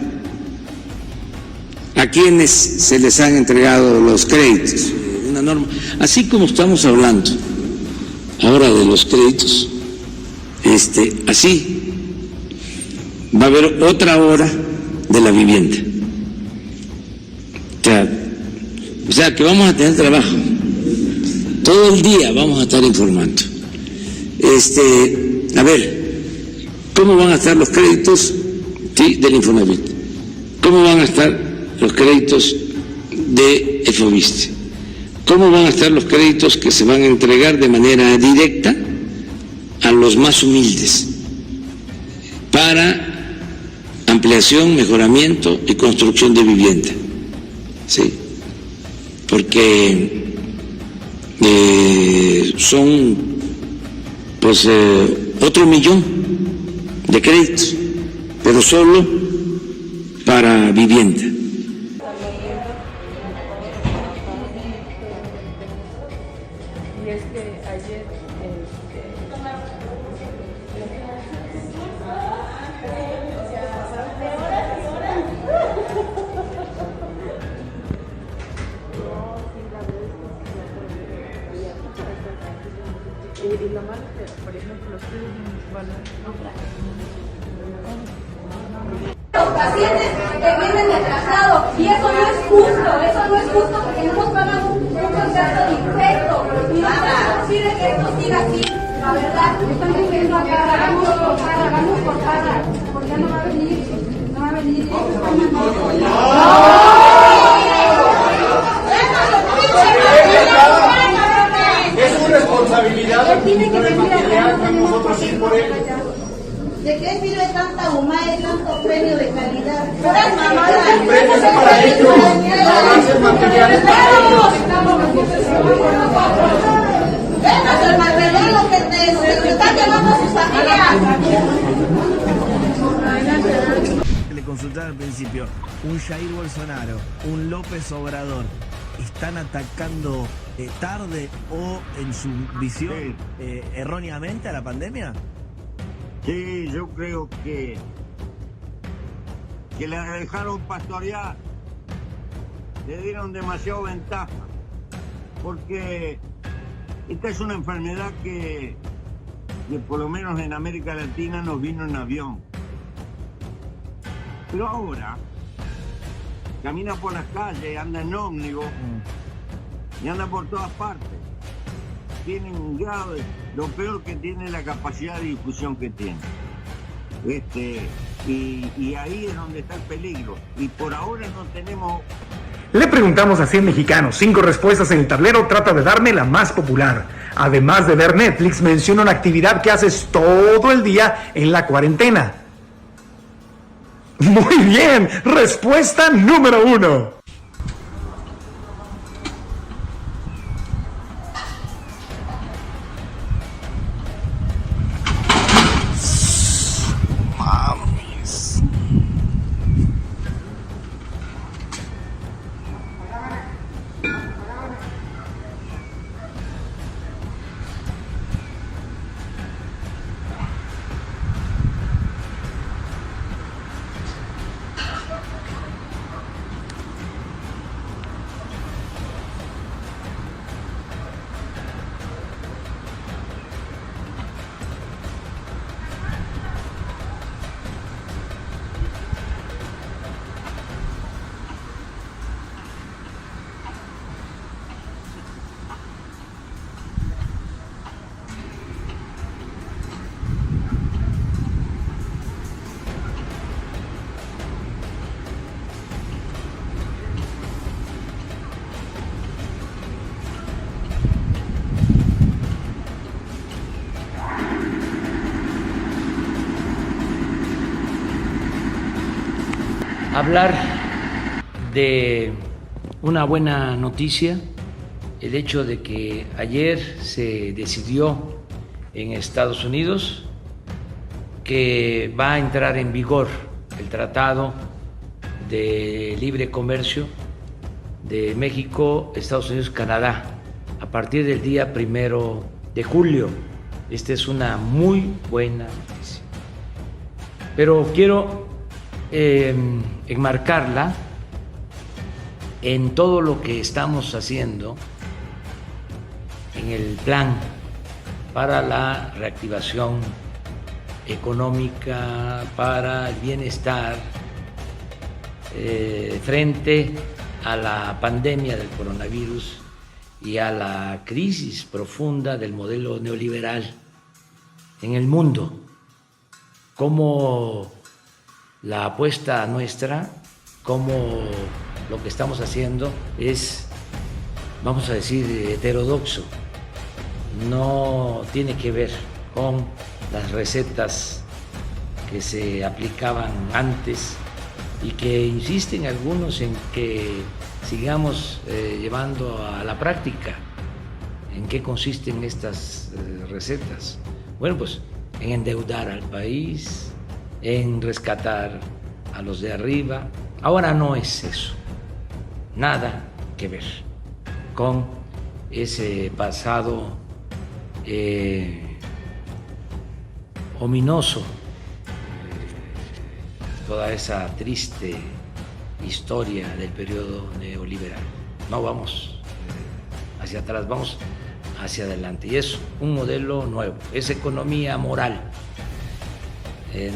a quiénes se les han entregado los créditos. Una norma, así como estamos hablando ahora de los créditos, así va a haber otra hora de la vivienda. O sea que vamos a tener trabajo, todo el día vamos a estar informando. A ver, ¿cómo van a estar los créditos del Infonavit? ¿Cómo van a estar los créditos de Efoviste? ¿Cómo van a estar los créditos que se van a entregar de manera directa a los más humildes para ampliación, mejoramiento y construcción de vivienda. Sí, porque son pues otro millón de créditos, pero solo para vivienda. Los pacientes que vienen atrasados, y eso no es justo porque no nos pagan un contrato de infecto, y no es posible que esto siga así. La verdad, están diciendo acá, hagamos por cada, porque ya no va a venir, Es su responsabilidad nosotros ir por él. ¿De qué sirve tanta humana y tanto premio de calidad? ¡Puras mamadas! El premio es para ellos, avances materiales para ellos. ¡Denos el material, lo que te están llevando a sus familias! Le consultaba al principio, un Jair Bolsonaro, un López Obrador, ¿están atacando tarde o en su visión erróneamente a la pandemia? Sí, yo creo que le dejaron pastorear, le dieron demasiado ventaja, porque esta es una enfermedad que por lo menos en América Latina nos vino en avión. Pero ahora camina por las calles, anda en ómnibus y anda por todas partes. Tiene un grado, lo peor que tiene es la capacidad de difusión que tiene. Y ahí es donde está el peligro. Y por ahora no tenemos... Le preguntamos a 100 mexicanos, 5 respuestas en el tablero, trata de darme la más popular. Además de ver Netflix, menciona una actividad que haces todo el día en la cuarentena. Muy bien, respuesta número 1. Hablar de una buena noticia, el hecho de que ayer se decidió en Estados Unidos que va a entrar en vigor el Tratado de Libre Comercio de México, Estados Unidos, Canadá, a partir del día 1 de julio. Esta es una muy buena noticia. Pero quiero enmarcarla en todo lo que estamos haciendo en el plan para la reactivación económica, para el bienestar frente a la pandemia del coronavirus y a la crisis profunda del modelo neoliberal en el mundo. Como la apuesta nuestra, como lo que estamos haciendo es, vamos a decir, heterodoxo. No tiene que ver con las recetas que se aplicaban antes y que insisten algunos en que sigamos llevando a la práctica. ¿En qué consisten estas recetas? Bueno, pues en endeudar al país, en rescatar a los de arriba. Ahora no es eso, nada que ver con ese pasado ominoso, toda esa triste historia del periodo neoliberal. No vamos hacia atrás, vamos hacia adelante. Y es un modelo nuevo, es economía moral.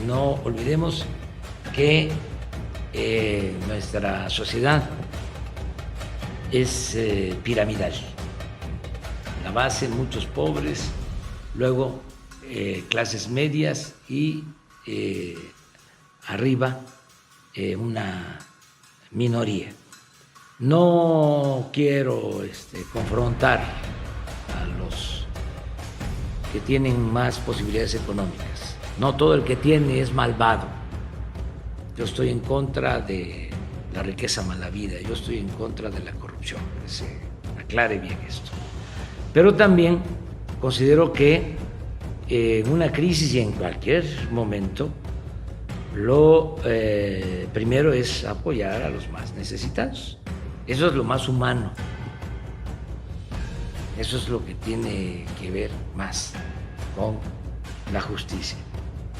No olvidemos que nuestra sociedad es piramidal. La base, muchos pobres, luego clases medias y arriba una minoría. No quiero confrontar a los que tienen más posibilidades económicas. No todo el que tiene es malvado. Yo estoy en contra de la riqueza malavida, yo estoy en contra de la corrupción, que se aclare bien esto. Pero también considero que en una crisis y en cualquier momento lo primero es apoyar a los más necesitados. Eso es lo más humano. Eso es lo que tiene que ver más con la justicia.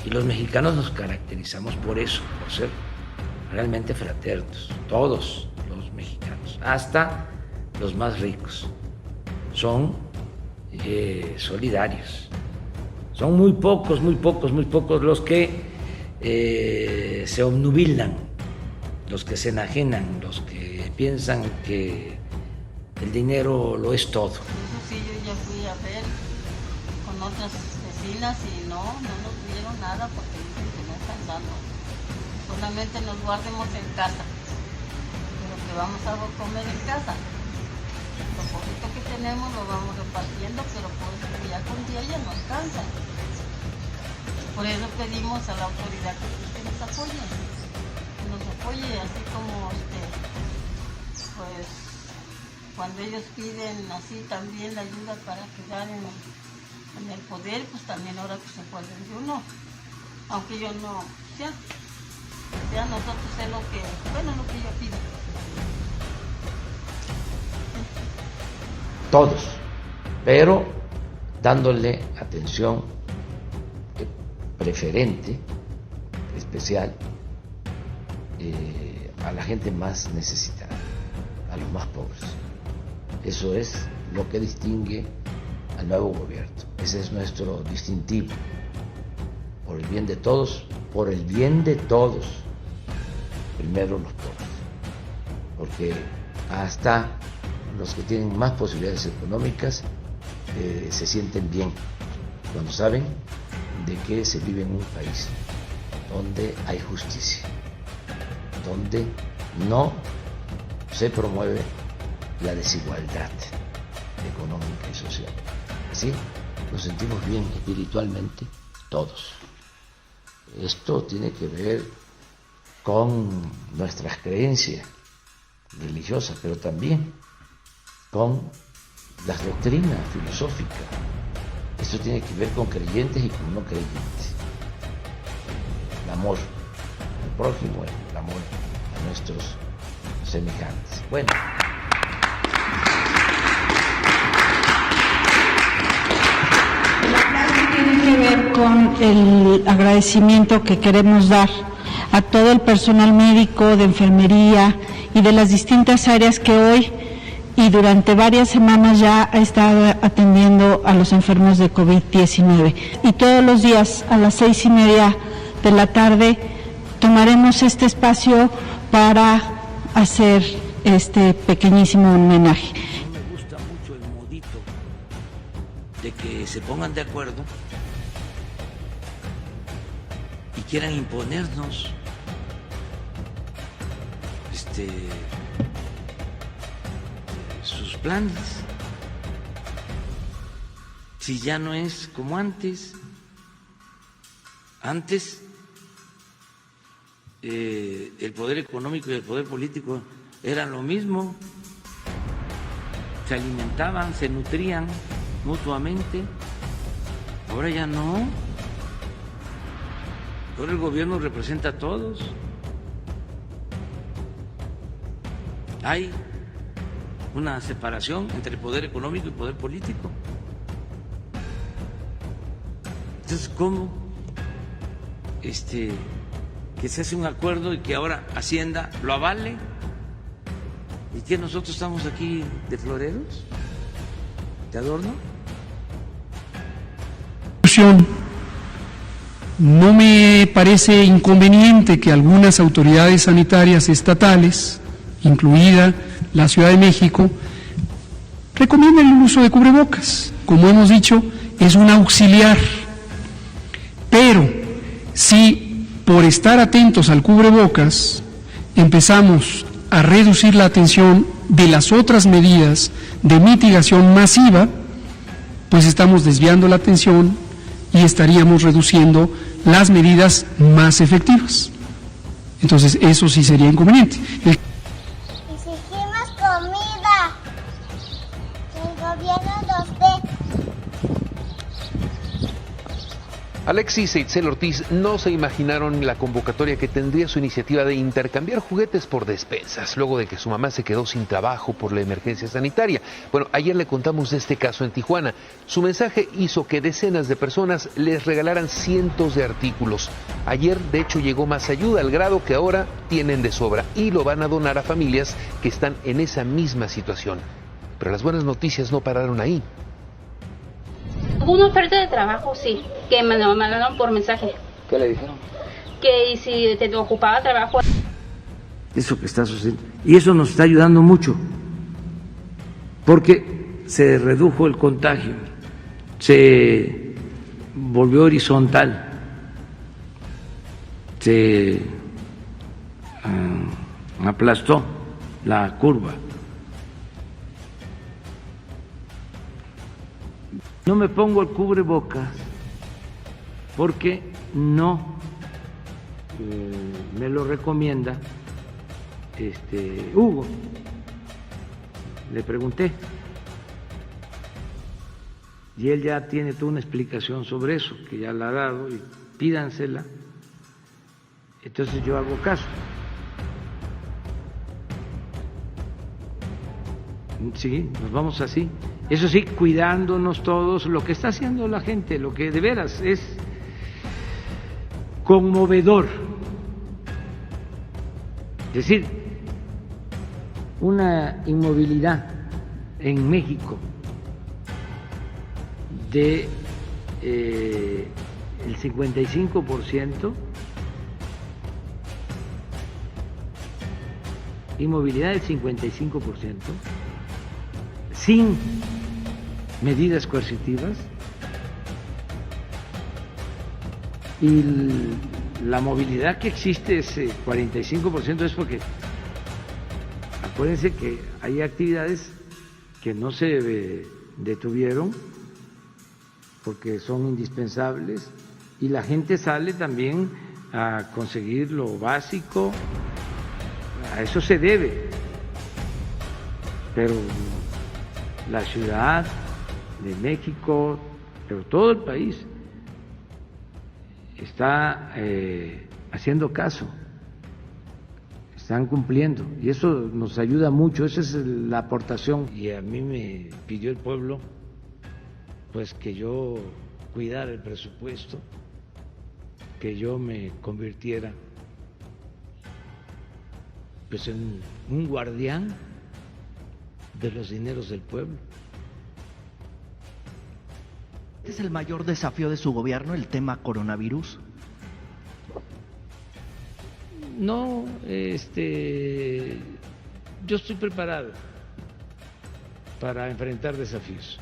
Y los mexicanos nos caracterizamos por eso, por ser realmente fraternos. Todos los mexicanos, hasta los más ricos, son solidarios. Son muy pocos los que se obnubilan, los que se enajenan, los que piensan que el dinero lo es todo. Eso sí, yo ya fui a ver con otras vecinas y no nos dieron nada porque dicen que no están dando. Solamente nos guardemos en casa, pero que vamos a comer en casa. Lo poquito que tenemos lo vamos repartiendo, pero pues ya con día ya no alcanza. Por eso pedimos a la autoridad que nos apoye, así como pues cuando ellos piden así también la ayuda para quedar en el poder, pues también ahora que se puede de uno, aunque yo no sea nosotros es lo que yo pido. Todos, pero dándole atención preferente, especial, a la gente más necesitada, a los más pobres. Eso es lo que distingue al nuevo gobierno. Ese es nuestro distintivo. Por el bien de todos, primero los pobres. Porque hasta los que tienen más posibilidades económicas se sienten bien cuando saben de que se vive en un país donde hay justicia, donde no se promueve la desigualdad económica y social. Así nos sentimos bien espiritualmente todos. Esto tiene que ver con nuestras creencias religiosas, pero también con las doctrinas filosóficas. Esto tiene que ver con creyentes y con no creyentes. El amor al prójimo, el amor a nuestros semejantes. Bueno. Tiene que ver con el agradecimiento que queremos dar a todo el personal médico, de enfermería y de las distintas áreas que hoy y durante varias semanas ya ha estado atendiendo a los enfermos de COVID-19. Y todos los días a las 6:30 de la tarde tomaremos este espacio para hacer este pequeñísimo homenaje. Me gusta mucho el modito de que se pongan de acuerdo y quieran imponernos sus planes. Si ya no es como antes. Antes el poder económico y el poder político eran lo mismo, se alimentaban, se nutrían mutuamente. Ahora ya no. Ahora el gobierno representa a todos. Hay una separación entre el poder económico y el poder político. Entonces, ¿cómo que se hace un acuerdo y que ahora Hacienda lo avale? ¿Y que nosotros estamos aquí de floreros? ¿De adorno? No me parece inconveniente que algunas autoridades sanitarias estatales, incluida la Ciudad de México, recomienden el uso de cubrebocas. Como hemos dicho, es un auxiliar. Pero si por estar atentos al cubrebocas empezamos a reducir la atención de las otras medidas de mitigación masiva, pues estamos desviando la atención y estaríamos reduciendo las medidas más efectivas. Entonces, eso sí sería inconveniente. Exigimos comida. Que el gobierno nos dé. Alexis e Itzel Ortiz no se imaginaron la convocatoria que tendría su iniciativa de intercambiar juguetes por despensas, luego de que su mamá se quedó sin trabajo por la emergencia sanitaria. Bueno, ayer le contamos de este caso en Tijuana. Su mensaje hizo que decenas de personas les regalaran cientos de artículos. Ayer, de hecho, llegó más ayuda, al grado que ahora tienen de sobra y lo van a donar a familias que están en esa misma situación. Pero las buenas noticias no pararon ahí. Una oferta de trabajo, sí, que me lo mandaron por mensaje. ¿Qué le dijeron? Que si te ocupaba trabajo. Eso que está sucediendo. Y eso nos está ayudando mucho, porque se redujo el contagio, se volvió horizontal, se aplastó la curva. No me pongo el cubrebocas porque no me lo recomienda Hugo. Le pregunté y él ya tiene toda una explicación sobre eso, que ya la ha dado, y pídansela. Entonces yo hago caso. Sí, nos vamos así. Eso sí, cuidándonos todos, lo que está haciendo la gente, lo que de veras es conmovedor. Es decir, una inmovilidad en México de el 55%, inmovilidad del 55%, sin medidas coercitivas, y la movilidad que existe, ese 45%, es porque acuérdense que hay actividades que no se detuvieron porque son indispensables y la gente sale también a conseguir lo básico, a eso se debe, pero la Ciudad de México, pero todo el país está haciendo caso, están cumpliendo y eso nos ayuda mucho, esa es la aportación. Y a mí me pidió el pueblo pues que yo cuidara el presupuesto, que yo me convirtiera pues en un guardián de los dineros del pueblo. ¿Es el mayor desafío de su gobierno el tema coronavirus? No, yo estoy preparado para enfrentar desafíos.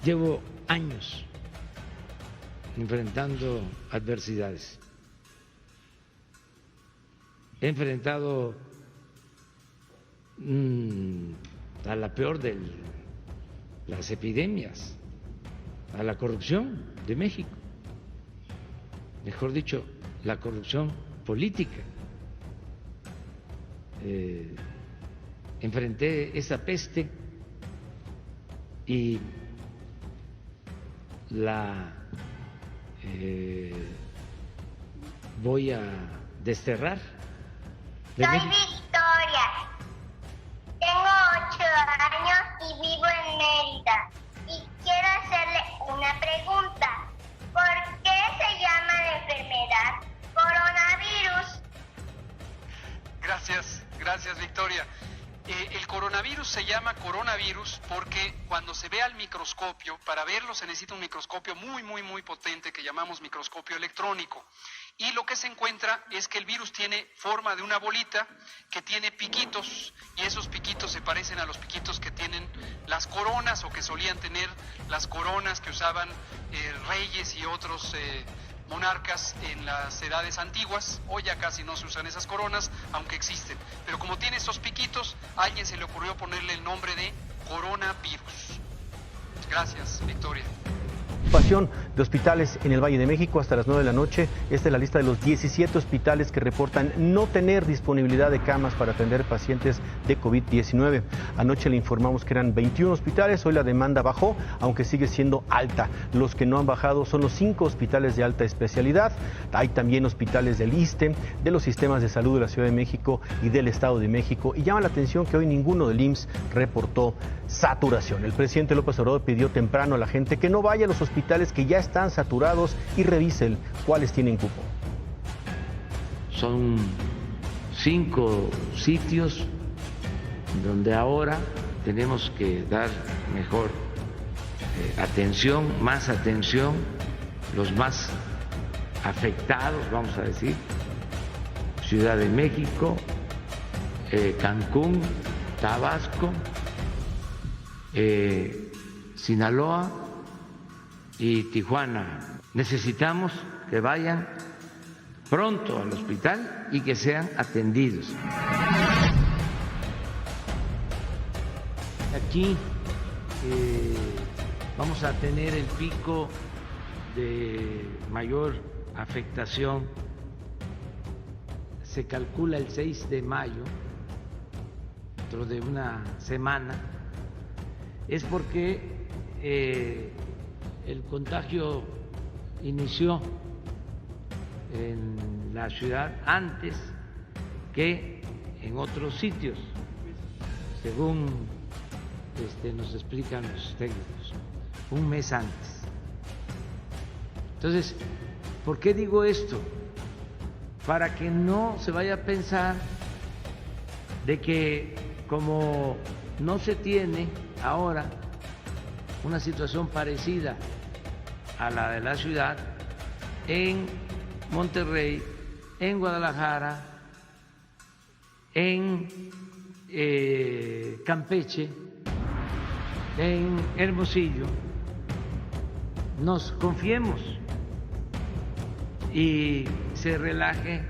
Llevo años enfrentando adversidades. He enfrentado a la peor de las epidemias, a la corrupción de México, mejor dicho, la corrupción política. enfrenté esa peste y la voy a desterrar. Soy Victoria, tengo 8 años y vivo en Mérida y quiero hacerle una pregunta. ¿Por qué se llama la enfermedad coronavirus? Gracias Victoria. El coronavirus se llama coronavirus porque cuando se ve al microscopio, para verlo se necesita un microscopio muy potente que llamamos microscopio electrónico. Y lo que se encuentra es que el virus tiene forma de una bolita que tiene piquitos, y esos piquitos se parecen a los piquitos que tienen las coronas o que solían tener las coronas que usaban reyes y otros monarcas en las edades antiguas. Hoy ya casi no se usan esas coronas, aunque existen. Pero como tiene esos piquitos, a alguien se le ocurrió ponerle el nombre de coronavirus. Gracias, Victoria. Ocupación de hospitales en el Valle de México hasta las 9 de la noche. Esta es la lista de los 17 hospitales que reportan no tener disponibilidad de camas para atender pacientes de COVID-19. Anoche le informamos que eran 21 hospitales, hoy la demanda bajó, aunque sigue siendo alta. Los que no han bajado son los 5 hospitales de alta especialidad. Hay también hospitales del ISSSTE, de los sistemas de salud de la Ciudad de México y del Estado de México. Y llama la atención que hoy ninguno del IMSS reportó saturación. El presidente López Obrador pidió temprano a la gente que no vaya a los hospitales que ya están saturados y revisen cuáles tienen cupo. Son 5 sitios donde ahora tenemos que dar mejor atención, más atención, los más afectados, vamos a decir: Ciudad de México, Cancún, Tabasco, Sinaloa y Tijuana. Necesitamos que vayan pronto al hospital y que sean atendidos. Aquí vamos a tener el pico de mayor afectación. Se calcula el 6 de mayo, dentro de una semana. Es porque el contagio inició en la ciudad antes que en otros sitios, según nos explican los técnicos, un mes antes. Entonces, ¿por qué digo esto? Para que no se vaya a pensar de que como no se tiene ahora una situación parecida a la de la ciudad, en Monterrey, en Guadalajara, en Campeche, en Hermosillo, nos confiemos y se relaje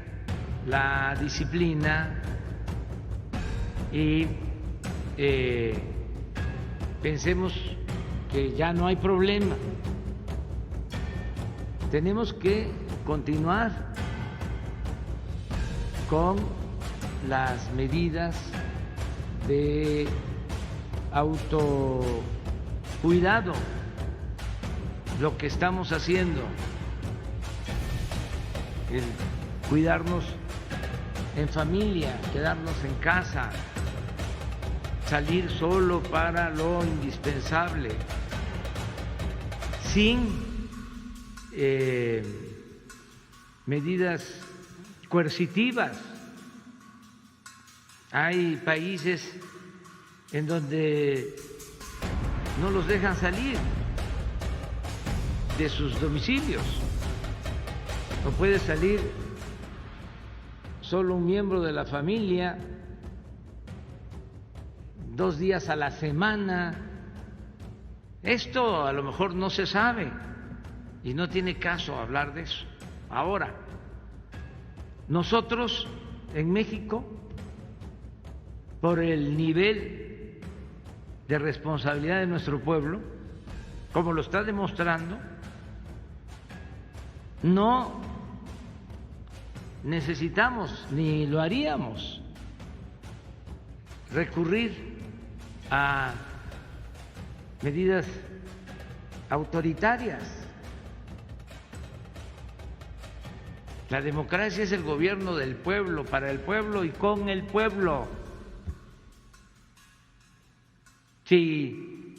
la disciplina y pensemos que ya no hay problema. Tenemos que continuar con las medidas de autocuidado, lo que estamos haciendo, el cuidarnos en familia, quedarnos en casa, salir solo para lo indispensable, sin medidas coercitivas. Hay países en donde no los dejan salir de sus domicilios. No puede salir solo un miembro de la familia 2 días a la semana. Esto a lo mejor no se sabe y no tiene caso hablar de eso. Ahora, nosotros en México, por el nivel de responsabilidad de nuestro pueblo, como lo está demostrando, no necesitamos ni lo haríamos recurrir a medidas autoritarias. La democracia es el gobierno del pueblo, para el pueblo y con el pueblo. Si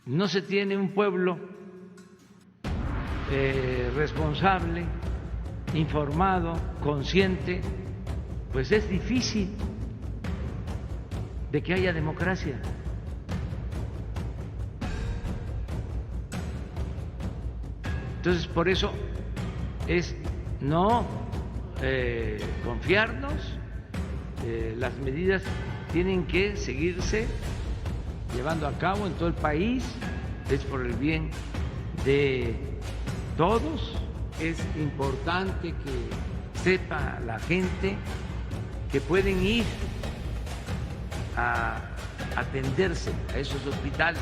no se tiene un pueblo responsable, informado, consciente, pues es difícil de que haya democracia. Entonces, por eso es no confiarnos, las medidas tienen que seguirse llevando a cabo en todo el país, es por el bien de todos. Es importante que sepa la gente que pueden ir a atenderse a esos hospitales,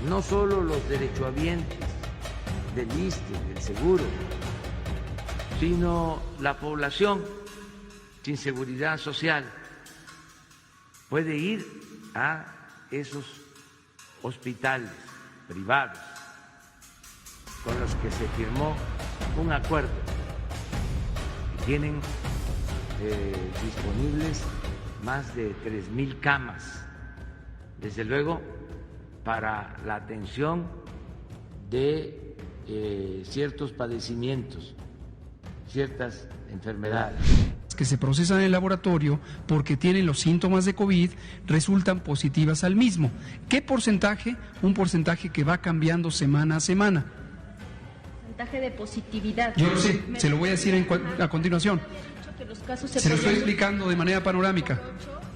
no solo los derechohabientes del ISSSTE, del seguro, sino la población sin seguridad social puede ir a esos hospitales privados con los que se firmó un acuerdo. Tienen disponibles más de 3,000 camas, desde luego para la atención de ciertos padecimientos, ciertas enfermedades que se procesan en el laboratorio porque tienen los síntomas de COVID resultan positivas al mismo. ¿Qué porcentaje? Un porcentaje que va cambiando semana a semana. Porcentaje de positividad. Yo lo sé, se lo voy a decir a continuación. Se lo estoy explicando de manera panorámica.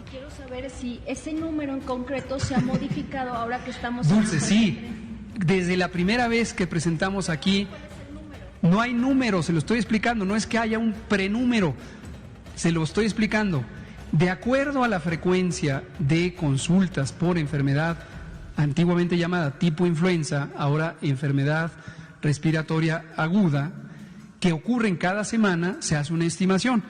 Y quiero saber si ese número en concreto se ha modificado ahora que estamos... Dulce, sí. Desde la primera vez que presentamos aquí, no hay número, se lo estoy explicando, no es que haya un prenúmero, se lo estoy explicando. De acuerdo a la frecuencia de consultas por enfermedad, antiguamente llamada tipo influenza, ahora enfermedad respiratoria aguda, que ocurren cada semana, se hace una estimación.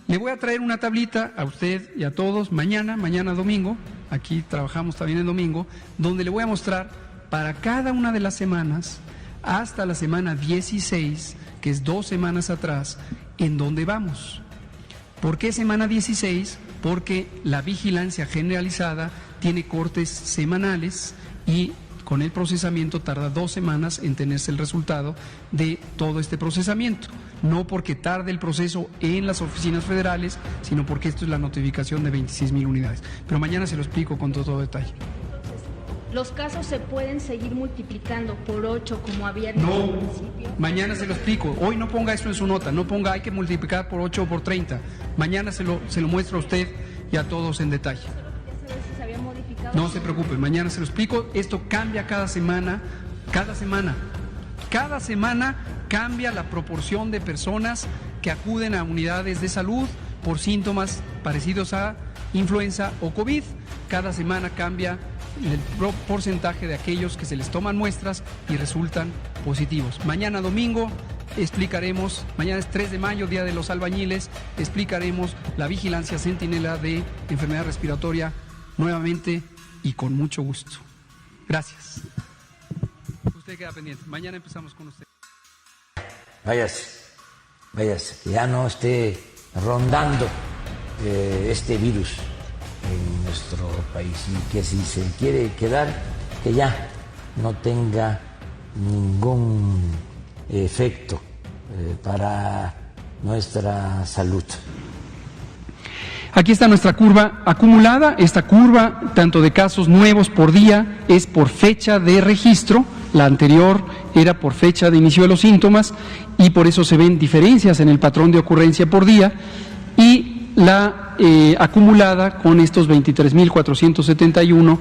Le voy a traer una tablita a usted y a todos mañana domingo, aquí trabajamos también el domingo, donde le voy a mostrar para cada una de las semanas, hasta la semana 16, que es 2 semanas atrás, en dónde vamos. ¿Por qué semana 16? Porque la vigilancia generalizada tiene cortes semanales y con el procesamiento tarda 2 semanas en tenerse el resultado de todo este procesamiento. No porque tarde el proceso en las oficinas federales, sino porque esto es la notificación de 26,000 unidades. Pero mañana se lo explico con todo detalle. ¿Los casos se pueden seguir multiplicando por 8 como había dicho al principio? Mañana se lo explico. Hoy no ponga eso en su nota, no ponga hay que multiplicar por 8 o por 30. Mañana se lo muestro a usted y a todos en detalle. No se preocupe, mañana se lo explico. Esto cambia cada semana. Cada semana cambia la proporción de personas que acuden a unidades de salud por síntomas parecidos a influenza o COVID. Cada semana cambia el porcentaje de aquellos que se les toman muestras y resultan positivos. Mañana domingo explicaremos, mañana es 3 de mayo, Día de los Albañiles, explicaremos la vigilancia centinela de enfermedad respiratoria nuevamente y con mucho gusto. Gracias. Usted queda pendiente. Mañana empezamos con usted. Váyase, que ya no esté rondando este virus en nuestro país y que si se quiere quedar, que ya no tenga ningún efecto para nuestra salud. Aquí está nuestra curva acumulada. Esta curva, tanto de casos nuevos por día, es por fecha de registro. La anterior era por fecha de inicio de los síntomas y por eso se ven diferencias en el patrón de ocurrencia por día. Y la acumulada con estos 23.471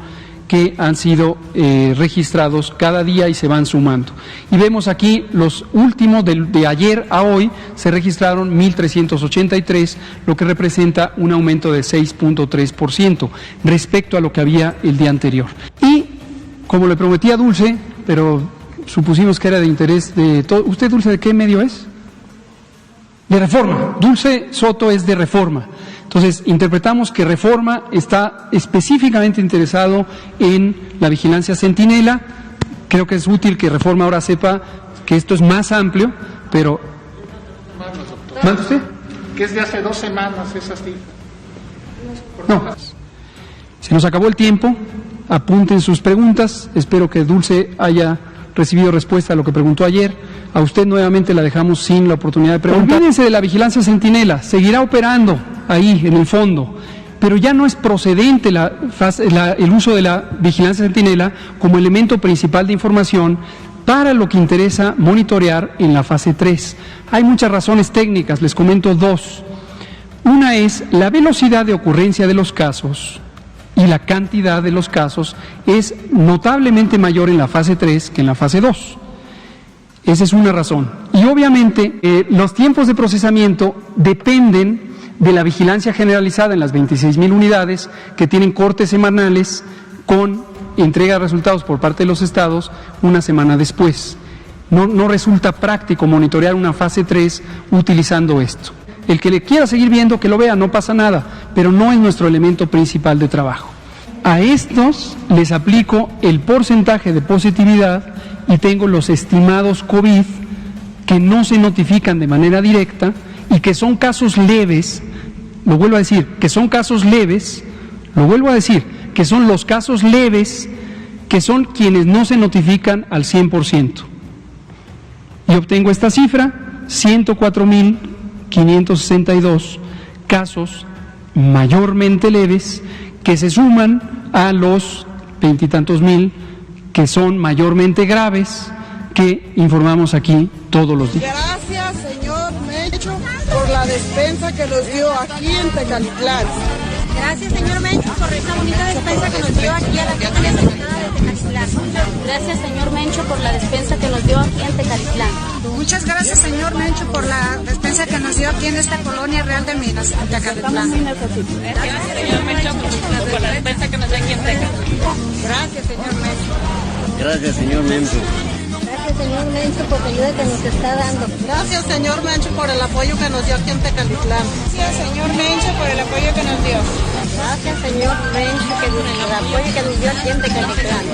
que han sido registrados cada día y se van sumando. Y vemos aquí los últimos de ayer a hoy se registraron 1.383, lo que representa un aumento de 6.3% respecto a lo que había el día anterior. Y como le prometí a Dulce, pero supusimos que era de interés de todo. ¿Usted, Dulce, de qué medio es? De Reforma. Dulce Soto es de Reforma. Entonces, interpretamos que Reforma está específicamente interesado en la vigilancia centinela. Creo que es útil que Reforma ahora sepa que esto es más amplio, pero... ¿Manda usted? Que es de hace 2 semanas esa cifra. No. Se nos acabó el tiempo. Apunten sus preguntas. Espero que Dulce haya recibido respuesta a lo que preguntó ayer. A usted nuevamente la dejamos sin la oportunidad de preguntar. Olvídense de la vigilancia centinela. Seguirá operando ahí en el fondo, pero ya no es procedente el uso de la vigilancia centinela como elemento principal de información para lo que interesa monitorear en la fase 3. Hay muchas razones técnicas, les comento 2. Una es la velocidad de ocurrencia de los casos y la cantidad de los casos es notablemente mayor en la fase 3 que en la fase 2. Esa es una razón. Y obviamente los tiempos de procesamiento dependen de la vigilancia generalizada en las 26,000 unidades que tienen cortes semanales con entrega de resultados por parte de los estados una semana después. No resulta práctico monitorear una fase 3 utilizando esto. El que le quiera seguir viendo, que lo vea, no pasa nada, pero no es nuestro elemento principal de trabajo. A estos les aplico el porcentaje de positividad y tengo los estimados COVID que no se notifican de manera directa y que son casos leves. Lo vuelvo a decir, que son casos leves, lo vuelvo a decir, que son los casos leves, que son quienes no se notifican al 100%. Y obtengo esta cifra, 104,562 casos mayormente leves, que se suman a los 20 y tantos mil que son mayormente graves, que informamos aquí todos los días. Gracias, señor Mencho, por la despensa que nos dio aquí en Tecalitlán. Gracias, señor Mencho, por esta bonita despensa que nos dio aquí a la Cámara de Tecalitlán. Gracias, señor Mencho, por la despensa que nos dio aquí en Tecalitlán. Muchas gracias, señor Mencho, por la despensa que nos dio aquí en esta colonia real de Minas, en Tecalitlán. Gracias, señor Mencho, por la despensa que nos dio aquí en Tecalitlán. Gracias, señor Mencho. Gracias, señor Mencho. Gracias, señor Mencho, por la ayuda que nos está dando. Gracias, señor Mencho, por el apoyo que nos dio aquí en Tecalitlán. Gracias, señor Mencho, por el apoyo que nos dio. Gracias, señor Mencho, por el apoyo que nos dio aquí en Tecalitlán.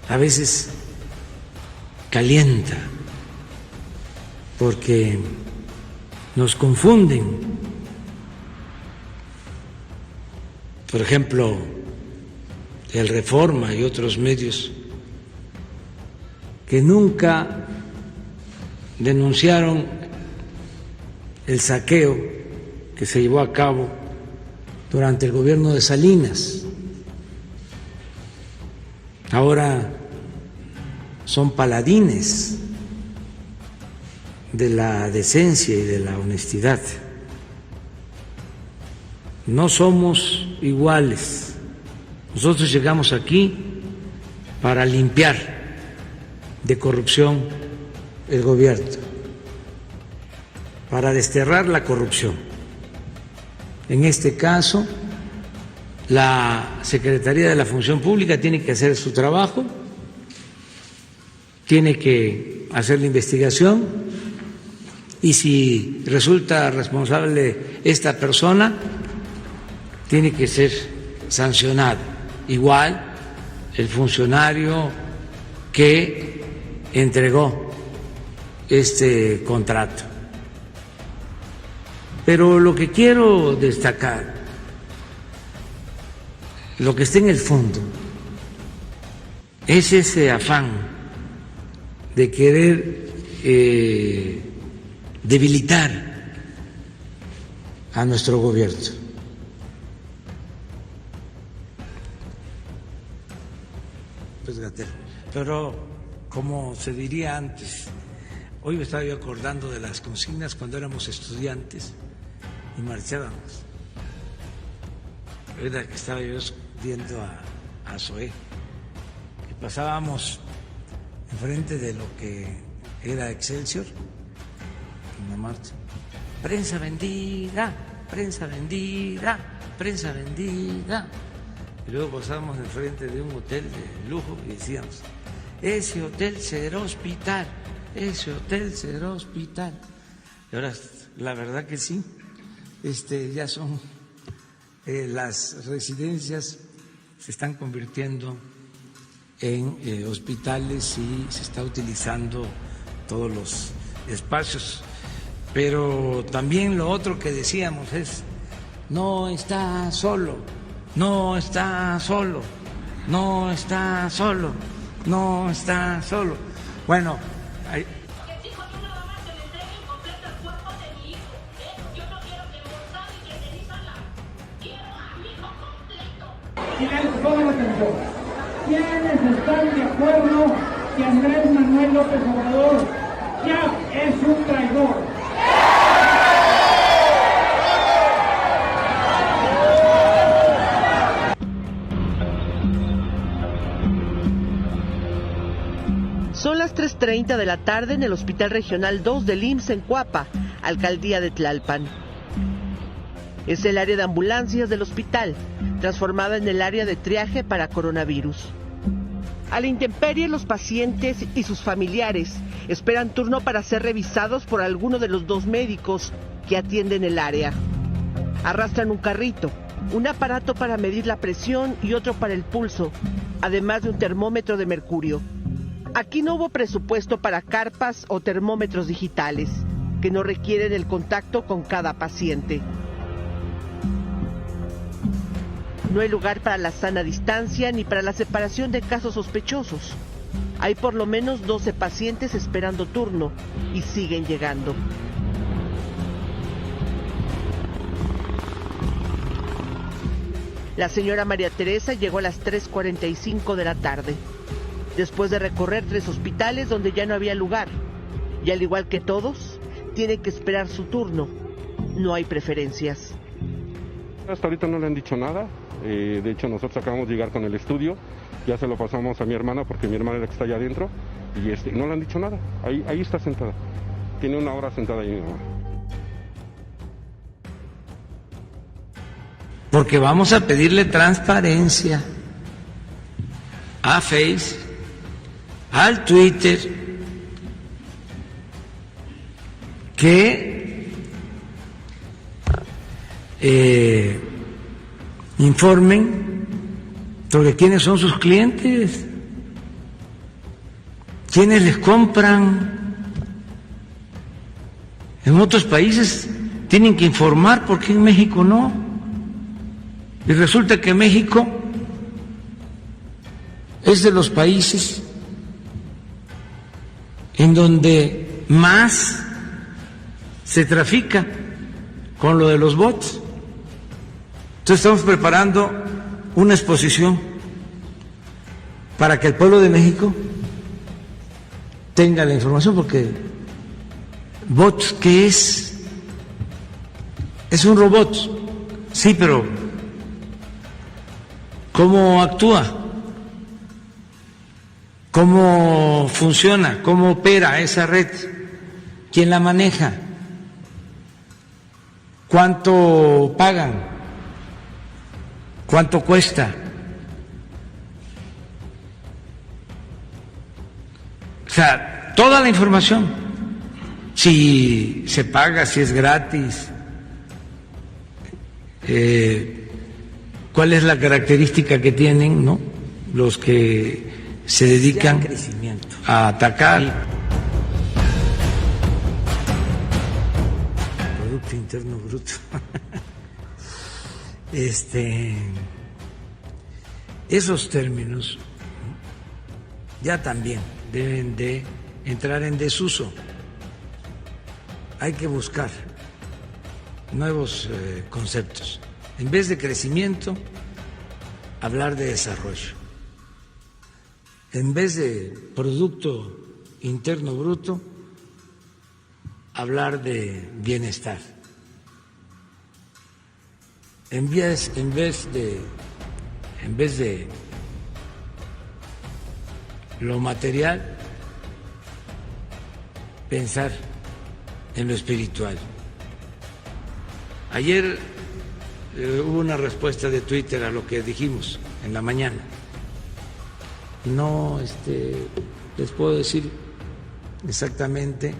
A veces calienta porque nos confunden. Por ejemplo, el Reforma y otros medios que nunca denunciaron el saqueo que se llevó a cabo durante el gobierno de Salinas. Ahora son paladines de la decencia y de la honestidad. No somos iguales. Nosotros llegamos aquí para limpiar de corrupción el gobierno, para desterrar la corrupción. En este caso, la Secretaría de la Función Pública tiene que hacer su trabajo, tiene que hacer la investigación y si resulta responsable esta persona, tiene que ser sancionado. Igual el funcionario que entregó este contrato. Pero lo que quiero destacar, lo que está en el fondo, es ese afán de querer debilitar a nuestro gobierno. Pues Gatell, pero como se diría antes, hoy me estaba yo acordando de las consignas cuando éramos estudiantes y marchábamos. Ahorita que estaba yo viendo a Zoé, que pasábamos enfrente de lo que era Excelsior, una marcha. Prensa vendida, prensa vendida, prensa vendida. Y luego pasábamos enfrente de un hotel de lujo y decíamos, ese hotel será hospital, ese hotel será hospital. Y ahora, la verdad que sí, ya son las residencias se están convirtiendo en hospitales y se está utilizando todos los espacios. Pero también lo otro que decíamos es, no está solo, no está solo, no está solo, no está solo. Bueno, hay... ¿Quiénes están de acuerdo que Andrés Manuel López Obrador ya es un traidor? Son las 3:30 de la tarde en el Hospital Regional 2 del IMSS en Cuapa, Alcaldía de Tlalpan. Es el área de ambulancias del hospital, transformada en el área de triaje para coronavirus. A la intemperie, los pacientes y sus familiares esperan turno para ser revisados por alguno de los 2 médicos que atienden el área. Arrastran un carrito, un aparato para medir la presión y otro para el pulso, además de un termómetro de mercurio. Aquí no hubo presupuesto para carpas o termómetros digitales, que no requieren el contacto con cada paciente. No hay lugar para la sana distancia ni para la separación de casos sospechosos. Hay por lo menos 12 pacientes esperando turno y siguen llegando. La señora María Teresa llegó a las 3:45 de la tarde, después de recorrer 3 hospitales donde ya no había lugar. Y al igual que todos, tiene que esperar su turno. No hay preferencias. Hasta ahorita no le han dicho nada. De hecho, nosotros acabamos de llegar con el estudio. Ya se lo pasamos a mi hermana porque mi hermana es la que está allá adentro. Y no le han dicho nada. Ahí está sentada. Tiene 1 hora sentada ahí mi mamá. Porque vamos a pedirle transparencia a Face, al Twitter, que informen sobre quiénes son sus clientes, quiénes les compran. En otros países tienen que informar, ¿por qué en México no? Y resulta que México es de los países en donde más se trafica con lo de los bots. Entonces estamos preparando una exposición para que el pueblo de México tenga la información, porque bots, ¿qué es? Es un robot, sí, pero ¿cómo actúa? ¿Cómo funciona? ¿Cómo opera esa red? ¿Quién la maneja? ¿Cuánto pagan? ¿Cuánto cuesta? O sea, toda la información, si se paga, si es gratis, cuál es la característica que tienen, ¿no?, los que se dedican a atacar. Producto Interno Bruto. Esos términos ya también deben de entrar en desuso. Hay que buscar nuevos conceptos. En vez de crecimiento, hablar de desarrollo. En vez de Producto Interno Bruto, hablar de bienestar. En vez de lo material, pensar en lo espiritual. Ayer hubo una respuesta de Twitter a lo que dijimos en la mañana. No les puedo decir exactamente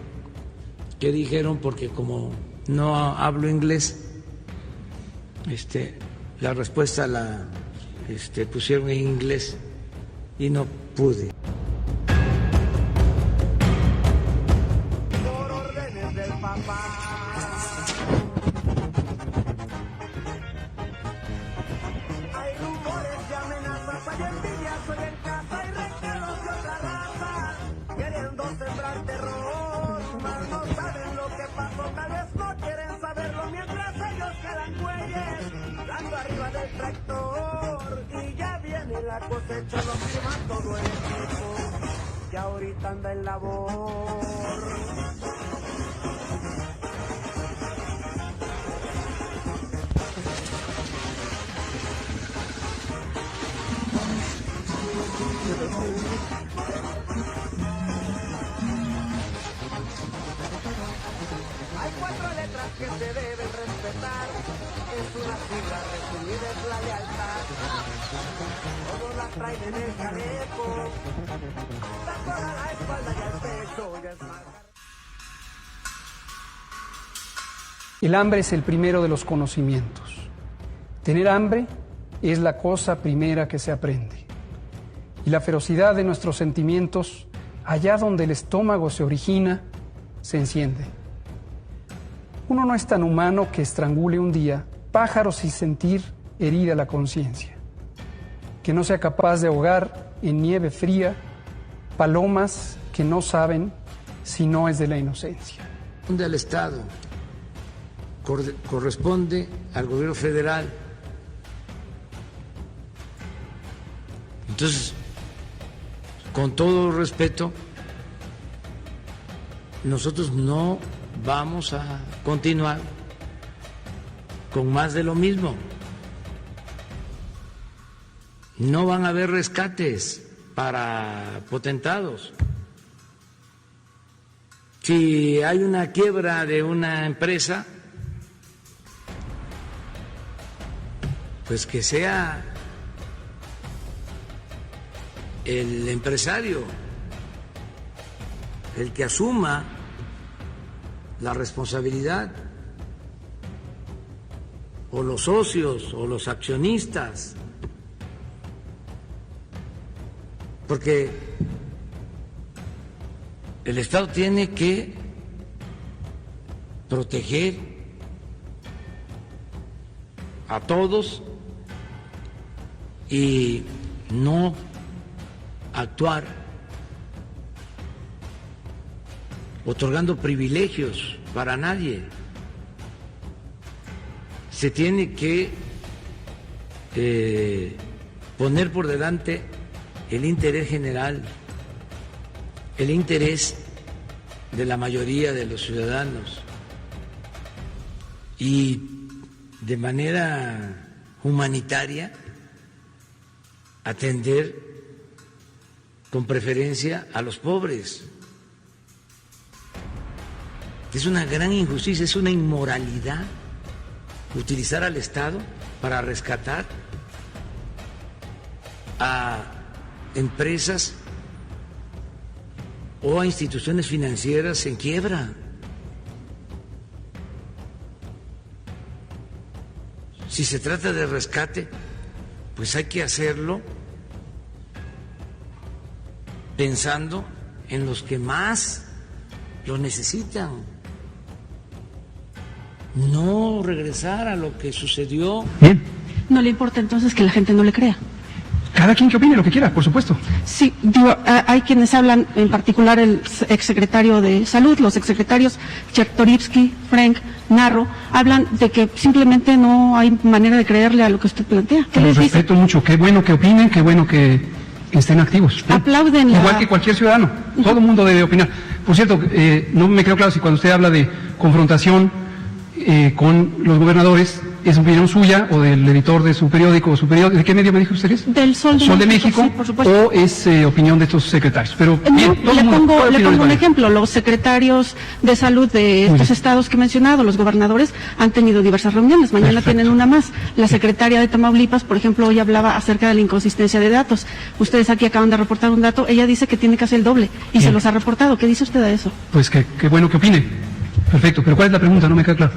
qué dijeron porque como no hablo inglés, la respuesta la pusieron en inglés y no pude. Hay 4 letras que se deben respetar. Es una sigla resumida es la lealtad. Todos la traen en el chaleco. Tanto a la espalda y al pecho ya es más. El hambre es el primero de los conocimientos. Tener hambre es la cosa primera que se aprende. Y la ferocidad de nuestros sentimientos, allá donde el estómago se origina, se enciende. Uno no es tan humano que estrangule un día pájaros sin sentir herida la conciencia, que no sea capaz de ahogar en nieve fría palomas que no saben si no es de la inocencia. Al Estado, corresponde al gobierno federal. Entonces, con todo respeto, nosotros no vamos a continuar con más de lo mismo. No van a haber rescates para potentados. Si hay una quiebra de una empresa, pues que sea el empresario el que asuma la responsabilidad, o los socios o los accionistas, porque el Estado tiene que proteger a todos y no actuar otorgando privilegios para nadie. Se tiene que poner por delante el interés general, el interés de la mayoría de los ciudadanos y de manera humanitaria atender con preferencia a los pobres. Es una gran injusticia, es una inmoralidad utilizar al Estado para rescatar a empresas o a instituciones financieras en quiebra. Si se trata de rescate, pues hay que hacerlo pensando en los que más lo necesitan. No regresar a lo que sucedió. Bien. ¿No le importa entonces que la gente no le crea? Cada quien que opine lo que quiera, por supuesto. Sí, digo, hay quienes hablan, en particular el exsecretario de Salud, los exsecretarios Chertorivsky, Frank, Narro, hablan de que simplemente no hay manera de creerle a lo que usted plantea. ¿Qué les dice? Respeto mucho, qué bueno que opinen, qué bueno que estén activos. Aplauden igual que cualquier ciudadano, todo el mundo debe opinar. Por cierto, no me quedó claro si cuando usted habla de confrontación con los gobernadores, ¿es opinión suya o del editor de su periódico o su periódico? ¿De qué medio me dijo usted? Del Sol de México, sí, por supuesto. ¿O es opinión de estos secretarios? Pero bien, le pongo un ejemplo. Los secretarios de salud de estos estados que he mencionado, los gobernadores, han tenido diversas reuniones. Mañana tienen una más. La secretaria de Tamaulipas, por ejemplo, hoy hablaba acerca de la inconsistencia de datos. Ustedes aquí acaban de reportar un dato. Ella dice que tiene que hacer el doble y se los ha reportado. ¿Qué dice usted de eso? Pues qué bueno que opine. Perfecto. Pero ¿cuál es la pregunta? No me queda claro.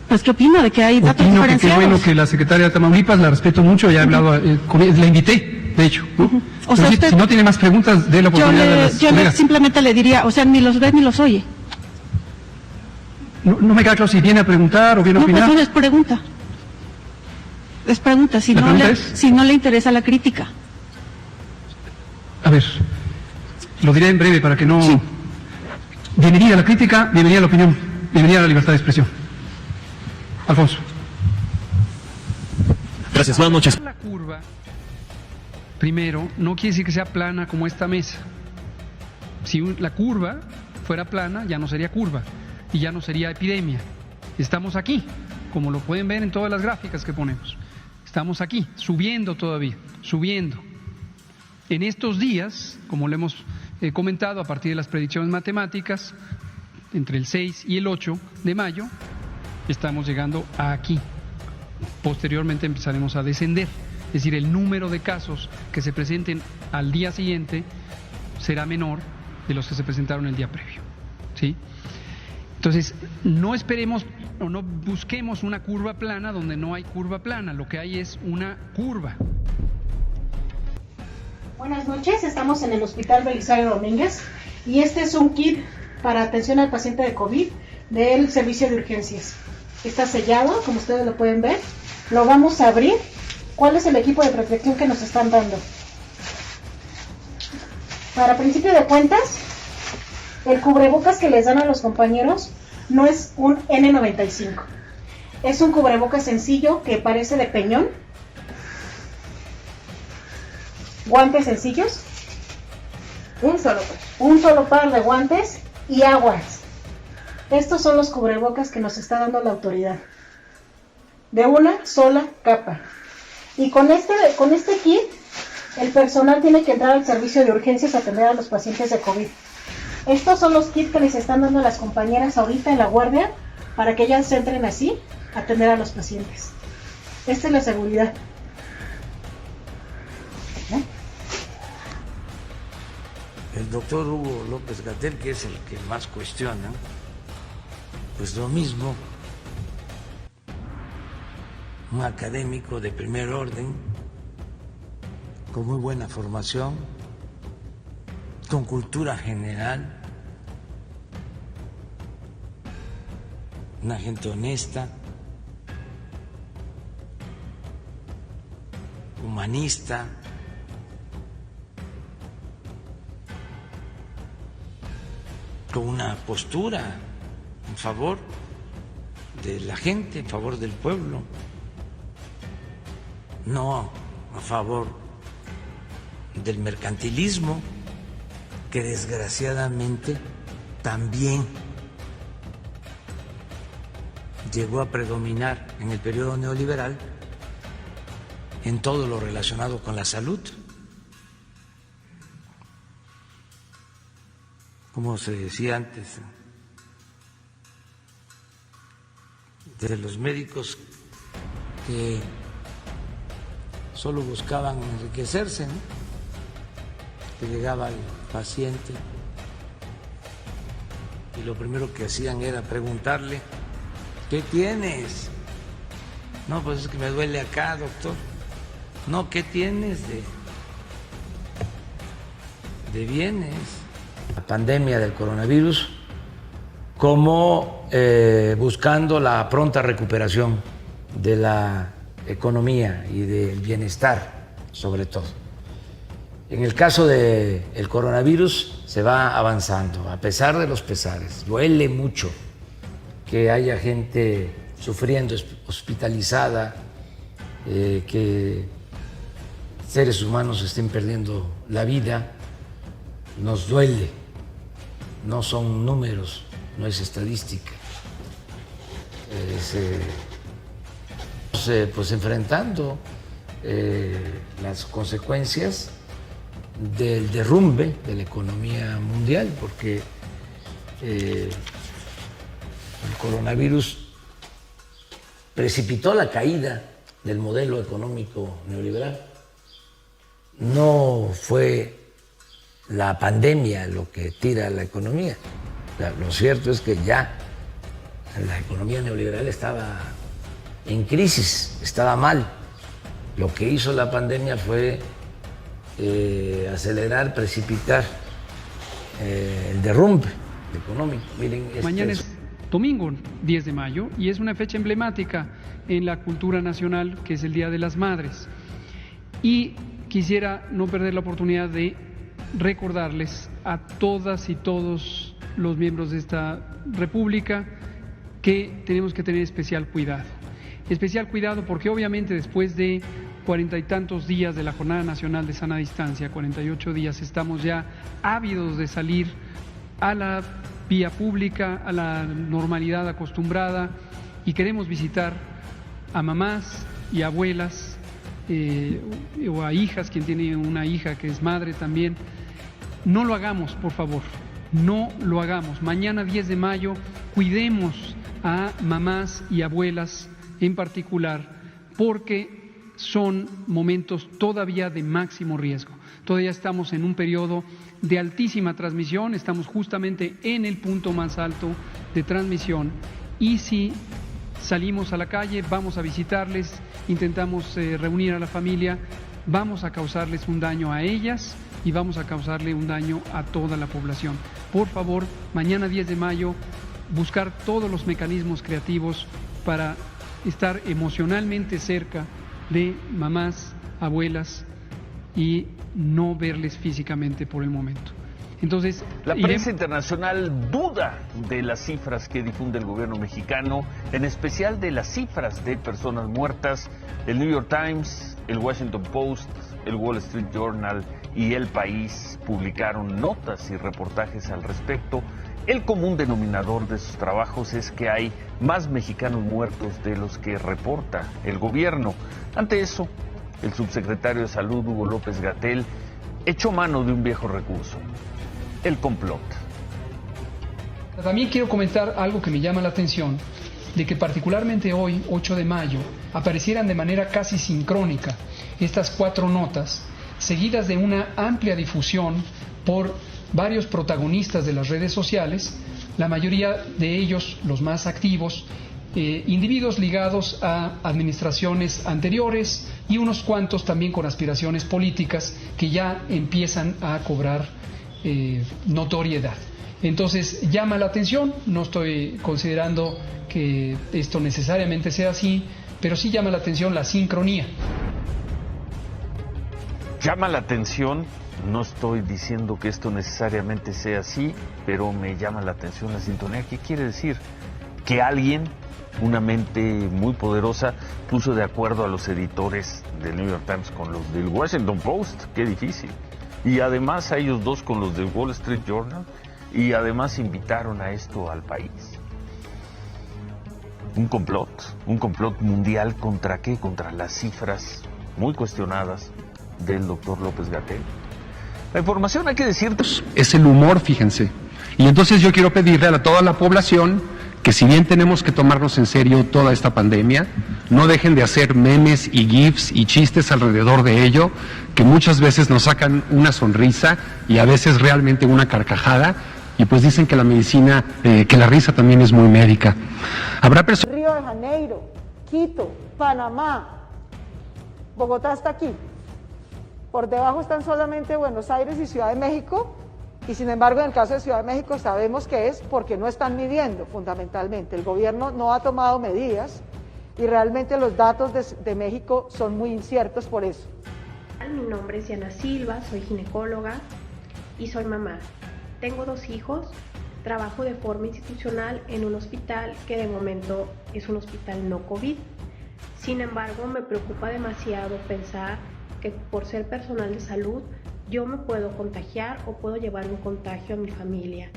Pues, ¿qué opina de que hay datos Opino diferenciados? Que qué bueno que la secretaria de Tamaulipas, la respeto mucho, ya he hablado con ella, la invité, de hecho, ¿no? O sea, si no tiene más preguntas, dé la oportunidad de las colegas. Simplemente le diría, o sea, ni los ve ni los oye. No me queda claro si viene a preguntar o viene a opinar. Pues es pregunta. Es pregunta, si no le interesa la crítica. A ver, lo diré en breve para que no... Sí. Bienvenida a la crítica, bienvenida a la opinión, bienvenida a la libertad de expresión. Alfonso. Gracias, buenas noches. La curva, primero, no quiere decir que sea plana como esta mesa. Si la curva fuera plana, ya no sería curva y ya no sería epidemia. Estamos aquí, como lo pueden ver en todas las gráficas que ponemos. Estamos aquí, subiendo todavía, subiendo. En estos días, como lo hemos comentado a partir de las predicciones matemáticas, entre el 6 y el 8 de mayo, estamos llegando a aquí. Posteriormente empezaremos a descender, es decir, el número de casos que se presenten al día siguiente será menor de los que se presentaron el día previo, ¿sí? Entonces, no esperemos o no busquemos una curva plana donde no hay curva plana, lo que hay es una curva. Buenas noches, estamos en el Hospital Belisario Domínguez y este es un kit para atención al paciente de COVID del servicio de urgencias. Está sellado, como ustedes lo pueden ver. Lo vamos a abrir. ¿Cuál es el equipo de protección que nos están dando? Para principio de cuentas, el cubrebocas que les dan a los compañeros no es un N95. Es un cubrebocas sencillo que parece de peñón. Guantes sencillos. Un solo par de guantes y aguas. Estos son los cubrebocas que nos está dando la autoridad. De una sola capa. Y con este kit, el personal tiene que entrar al servicio de urgencias a atender a los pacientes de COVID. Estos son los kits que les están dando a las compañeras ahorita en la guardia para que ellas entren así a atender a los pacientes. Esta es la seguridad. El doctor Hugo López-Gatell, que es el que más cuestiona, pues lo mismo, un académico de primer orden, con muy buena formación, con cultura general, una gente honesta, humanista, con una postura en favor de la gente, en favor del pueblo, no a favor del mercantilismo, que desgraciadamente también llegó a predominar en el periodo neoliberal en todo lo relacionado con la salud. Como se decía antes, de los médicos que solo buscaban enriquecerse, ¿no? Que llegaba el paciente y lo primero que hacían era preguntarle, ¿qué tienes? No, pues es que me duele acá, doctor. No, ¿qué tienes de bienes? La pandemia del coronavirus, como buscando la pronta recuperación de la economía y del bienestar, sobre todo. En el caso del coronavirus se va avanzando, a pesar de los pesares. Duele mucho que haya gente sufriendo, hospitalizada, que seres humanos estén perdiendo la vida. Nos duele, no son números, no es estadística. pues enfrentando las consecuencias del derrumbe de la economía mundial, porque el coronavirus precipitó la caída del modelo económico neoliberal. No fue la pandemia lo que tira la economía. Lo cierto es que ya la economía neoliberal estaba en crisis, estaba mal. Lo que hizo la pandemia fue acelerar, precipitar el derrumbe económico. Miren, mañana es domingo 10 de mayo y es una fecha emblemática en la cultura nacional, que es el Día de las Madres. Y quisiera no perder la oportunidad de recordarles a todas y todos los miembros de esta república que tenemos que tener especial cuidado. Especial cuidado porque obviamente después de 40 y tantos días de la Jornada Nacional de Sana Distancia, 48 días, estamos ya ávidos de salir a la vía pública, a la normalidad acostumbrada, y queremos visitar a mamás y abuelas o a hijas, quien tiene una hija que es madre también. No lo hagamos, por favor, no lo hagamos. Mañana 10 de mayo cuidemos a mamás y abuelas en particular, porque son momentos todavía de máximo riesgo. Todavía estamos en un periodo de altísima transmisión, estamos justamente en el punto más alto de transmisión, y si salimos a la calle, vamos a visitarles, intentamos reunir a la familia, vamos a causarles un daño a ellas y vamos a causarle un daño a toda la población. Por favor, mañana 10 de mayo, buscar todos los mecanismos creativos para estar emocionalmente cerca de mamás, abuelas y no verles físicamente por el momento. Entonces, la prensa internacional duda de las cifras que difunde el gobierno mexicano, en especial de las cifras de personas muertas. El New York Times, el Washington Post, el Wall Street Journal y El País publicaron notas y reportajes al respecto. El común denominador de sus trabajos es que hay más mexicanos muertos de los que reporta el gobierno. Ante eso, el subsecretario de Salud, Hugo López-Gatell, echó mano de un viejo recurso: el complot. También quiero comentar algo que me llama la atención, de que particularmente hoy, 8 de mayo, aparecieran de manera casi sincrónica estas 4 notas, seguidas de una amplia difusión por varios protagonistas de las redes sociales, la mayoría de ellos, los más activos, individuos ligados a administraciones anteriores y unos cuantos también con aspiraciones políticas que ya empiezan a cobrar notoriedad. Entonces llama la atención, no estoy considerando que esto necesariamente sea así, pero sí llama la atención la sincronía. Llama la atención, no estoy diciendo que esto necesariamente sea así, pero me llama la atención la sintonía. ¿Qué quiere decir? Que alguien, una mente muy poderosa, puso de acuerdo a los editores del New York Times con los del Washington Post. Qué difícil. Y además a ellos dos con los del Wall Street Journal, y además invitaron a esto al país. Un complot mundial. ¿Contra qué? Contra las cifras muy cuestionadas del doctor López-Gatell. La información, hay que decir, es el humor, fíjense. Y entonces yo quiero pedirle a toda la población que, si bien tenemos que tomarnos en serio toda esta pandemia, no dejen de hacer memes y gifs y chistes alrededor de ello, que muchas veces nos sacan una sonrisa y a veces realmente una carcajada, y pues dicen que la medicina, que la risa también es muy médica. Habrá personas... Río de Janeiro, Quito, Panamá, Bogotá está aquí. Por debajo están solamente Buenos Aires y Ciudad de México, y sin embargo en el caso de Ciudad de México sabemos que es porque no están midiendo fundamentalmente. El gobierno no ha tomado medidas y realmente los datos de México son muy inciertos por eso. Mi nombre es Diana Silva, soy ginecóloga y soy mamá. Tengo 2 hijos, trabajo de forma institucional en un hospital que de momento es un hospital no COVID. Sin embargo, me preocupa demasiado pensar que por ser personal de salud yo me puedo contagiar o puedo llevar un contagio a mi familia.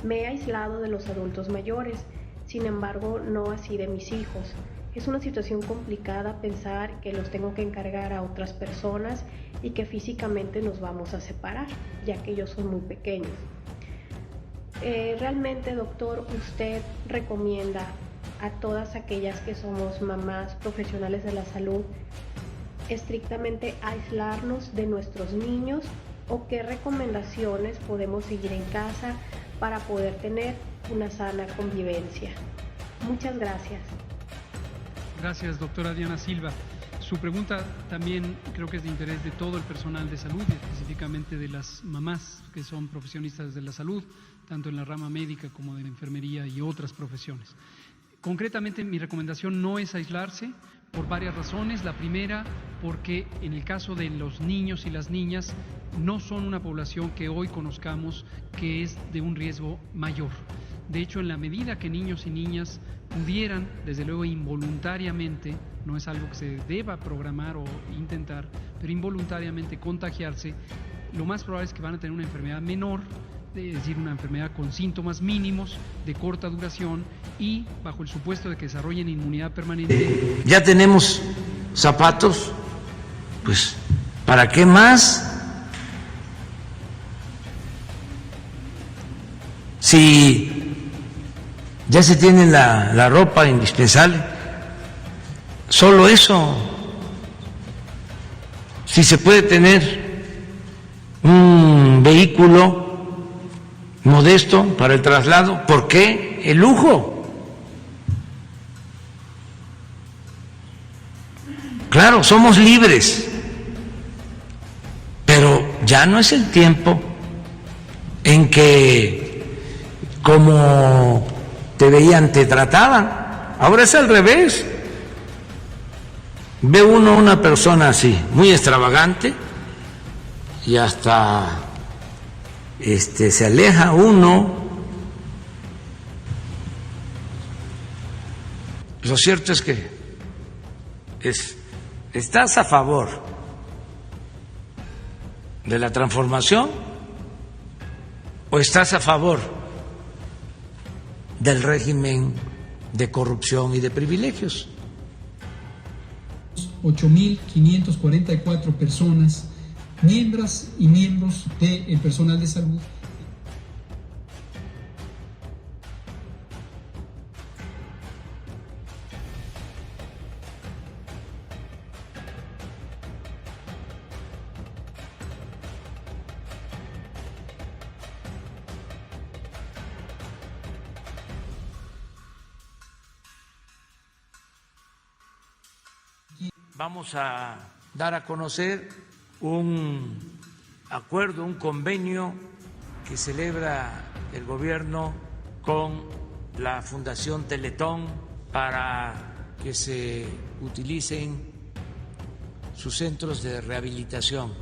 Me he aislado de los adultos mayores. Sin embargo, no así de mis hijos. Es una situación complicada pensar que los tengo que encargar a otras personas y que físicamente nos vamos a separar, ya que ellos son muy pequeños. Realmente, doctor, usted recomienda a todas aquellas que somos mamás profesionales de la salud estrictamente aislarnos de nuestros niños, o qué recomendaciones podemos seguir en casa para poder tener una sana convivencia. Muchas gracias. Gracias, doctora Diana Silva. Su pregunta también creo que es de interés de todo el personal de salud y específicamente de las mamás que son profesionistas de la salud, tanto en la rama médica como de la enfermería y otras profesiones. Concretamente, mi recomendación no es aislarse por varias razones. La primera, porque en el caso de los niños y las niñas no son una población que hoy conozcamos que es de un riesgo mayor. De hecho, en la medida que niños y niñas pudieran, desde luego involuntariamente, no es algo que se deba programar o intentar, pero involuntariamente contagiarse, lo más probable es que van a tener una enfermedad menor, es decir, una enfermedad con síntomas mínimos, de corta duración y bajo el supuesto de que desarrollen inmunidad permanente. Ya tenemos zapatos, pues, ¿para qué más? Si ya se tiene la ropa indispensable, solo eso. Si se puede tener un vehículo modesto para el traslado, ¿por qué el lujo? Claro, somos libres, pero ya no es el tiempo en que, como te veían, te trataban. Ahora es al revés. Ve uno una persona así, muy extravagante, y hasta se aleja uno. Lo cierto es que ¿estás a favor de la transformación o estás a favor del régimen de corrupción y de privilegios? 8.544 personas, miembros y miembros del personal de salud. Vamos a dar a conocer un acuerdo, un convenio que celebra el gobierno con la Fundación Teletón para que se utilicen sus centros de rehabilitación.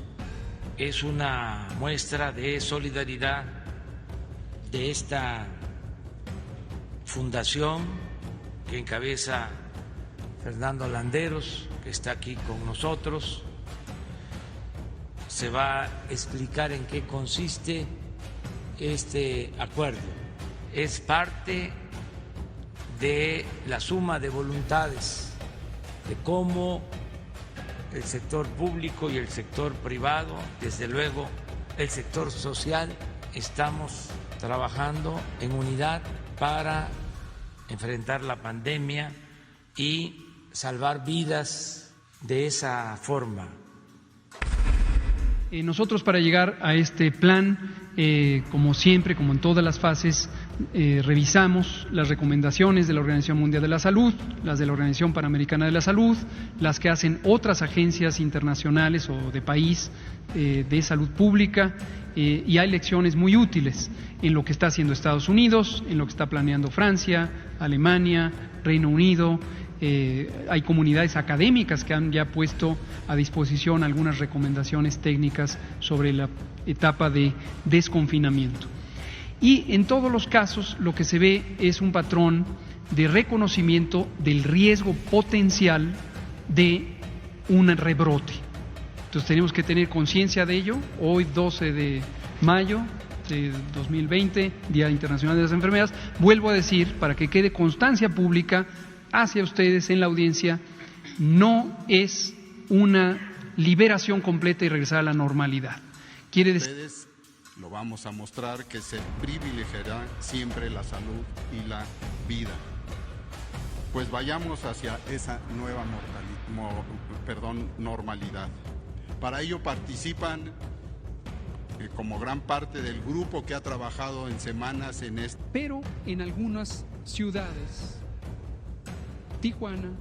Es una muestra de solidaridad de esta fundación que encabeza Fernando Landeros, que está aquí con nosotros. Se va a explicar en qué consiste este acuerdo. Es parte de la suma de voluntades de cómo el sector público y el sector privado, desde luego el sector social, estamos trabajando en unidad para enfrentar la pandemia y salvar vidas de esa forma. Nosotros, para llegar a este plan, como siempre, como en todas las fases, revisamos las recomendaciones de la Organización Mundial de la Salud, las de la Organización Panamericana de la Salud, las que hacen otras agencias internacionales o de país de salud pública, y hay lecciones muy útiles en lo que está haciendo Estados Unidos, en lo que está planeando Francia, Alemania, Reino Unido. Hay comunidades académicas que han ya puesto a disposición algunas recomendaciones técnicas sobre la etapa de desconfinamiento. Y en todos los casos lo que se ve es un patrón de reconocimiento del riesgo potencial de un rebrote. Entonces tenemos que tener conciencia de ello. Hoy, 12 de mayo, de 2020, Día Internacional de las Enfermeras, vuelvo a decir, para que quede constancia pública hacia ustedes en la audiencia, no es una liberación completa y regresar a la normalidad. Quiere decir... Lo vamos a mostrar que se privilegiará siempre la salud y la vida. Pues vayamos hacia esa nueva normalidad. Para ello participan como gran parte del grupo que ha trabajado en semanas en esto. Pero en algunas ciudades, Tijuana,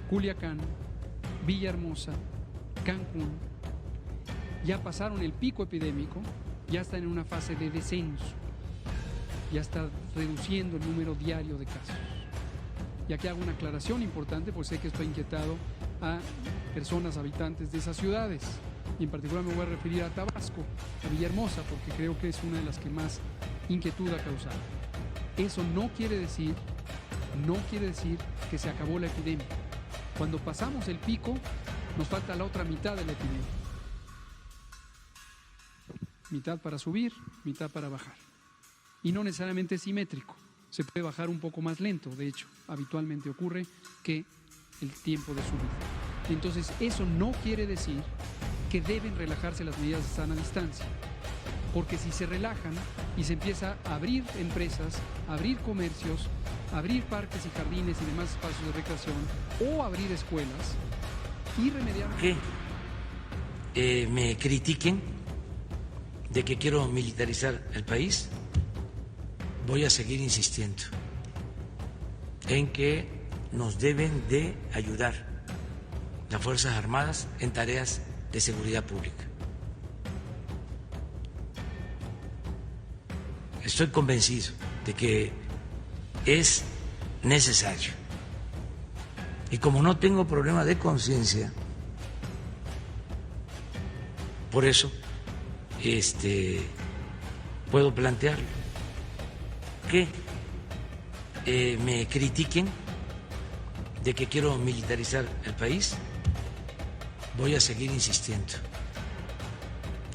Culiacán, Villahermosa, Cancún, ya pasaron el pico epidémico, ya están en una fase de descenso, ya está reduciendo el número diario de casos. Y aquí hago una aclaración importante, porque sé que esto ha inquietado a personas habitantes de esas ciudades, y en particular me voy a referir a Tabasco, a Villahermosa, porque creo que es una de las que más inquietud ha causado. Eso no quiere decir que se acabó la epidemia. Cuando pasamos el pico, nos falta la otra mitad de la epidemia. Mitad para subir, mitad para bajar. Y no necesariamente es simétrico. Se puede bajar un poco más lento, de hecho, habitualmente ocurre que el tiempo de subida. Entonces, eso no quiere decir que deben relajarse las medidas de sana distancia. Porque si se relajan y se empieza a abrir empresas, a abrir comercios, a abrir parques y jardines y demás espacios de recreación, o abrir escuelas, irremediablemente... Que me critiquen de que quiero militarizar el país, voy a seguir insistiendo en que nos deben de ayudar las Fuerzas Armadas en tareas de seguridad pública. Estoy convencido de que es necesario. Y como no tengo problema de conciencia, por eso puedo plantearlo. Que me critiquen de que quiero militarizar el país, voy a seguir insistiendo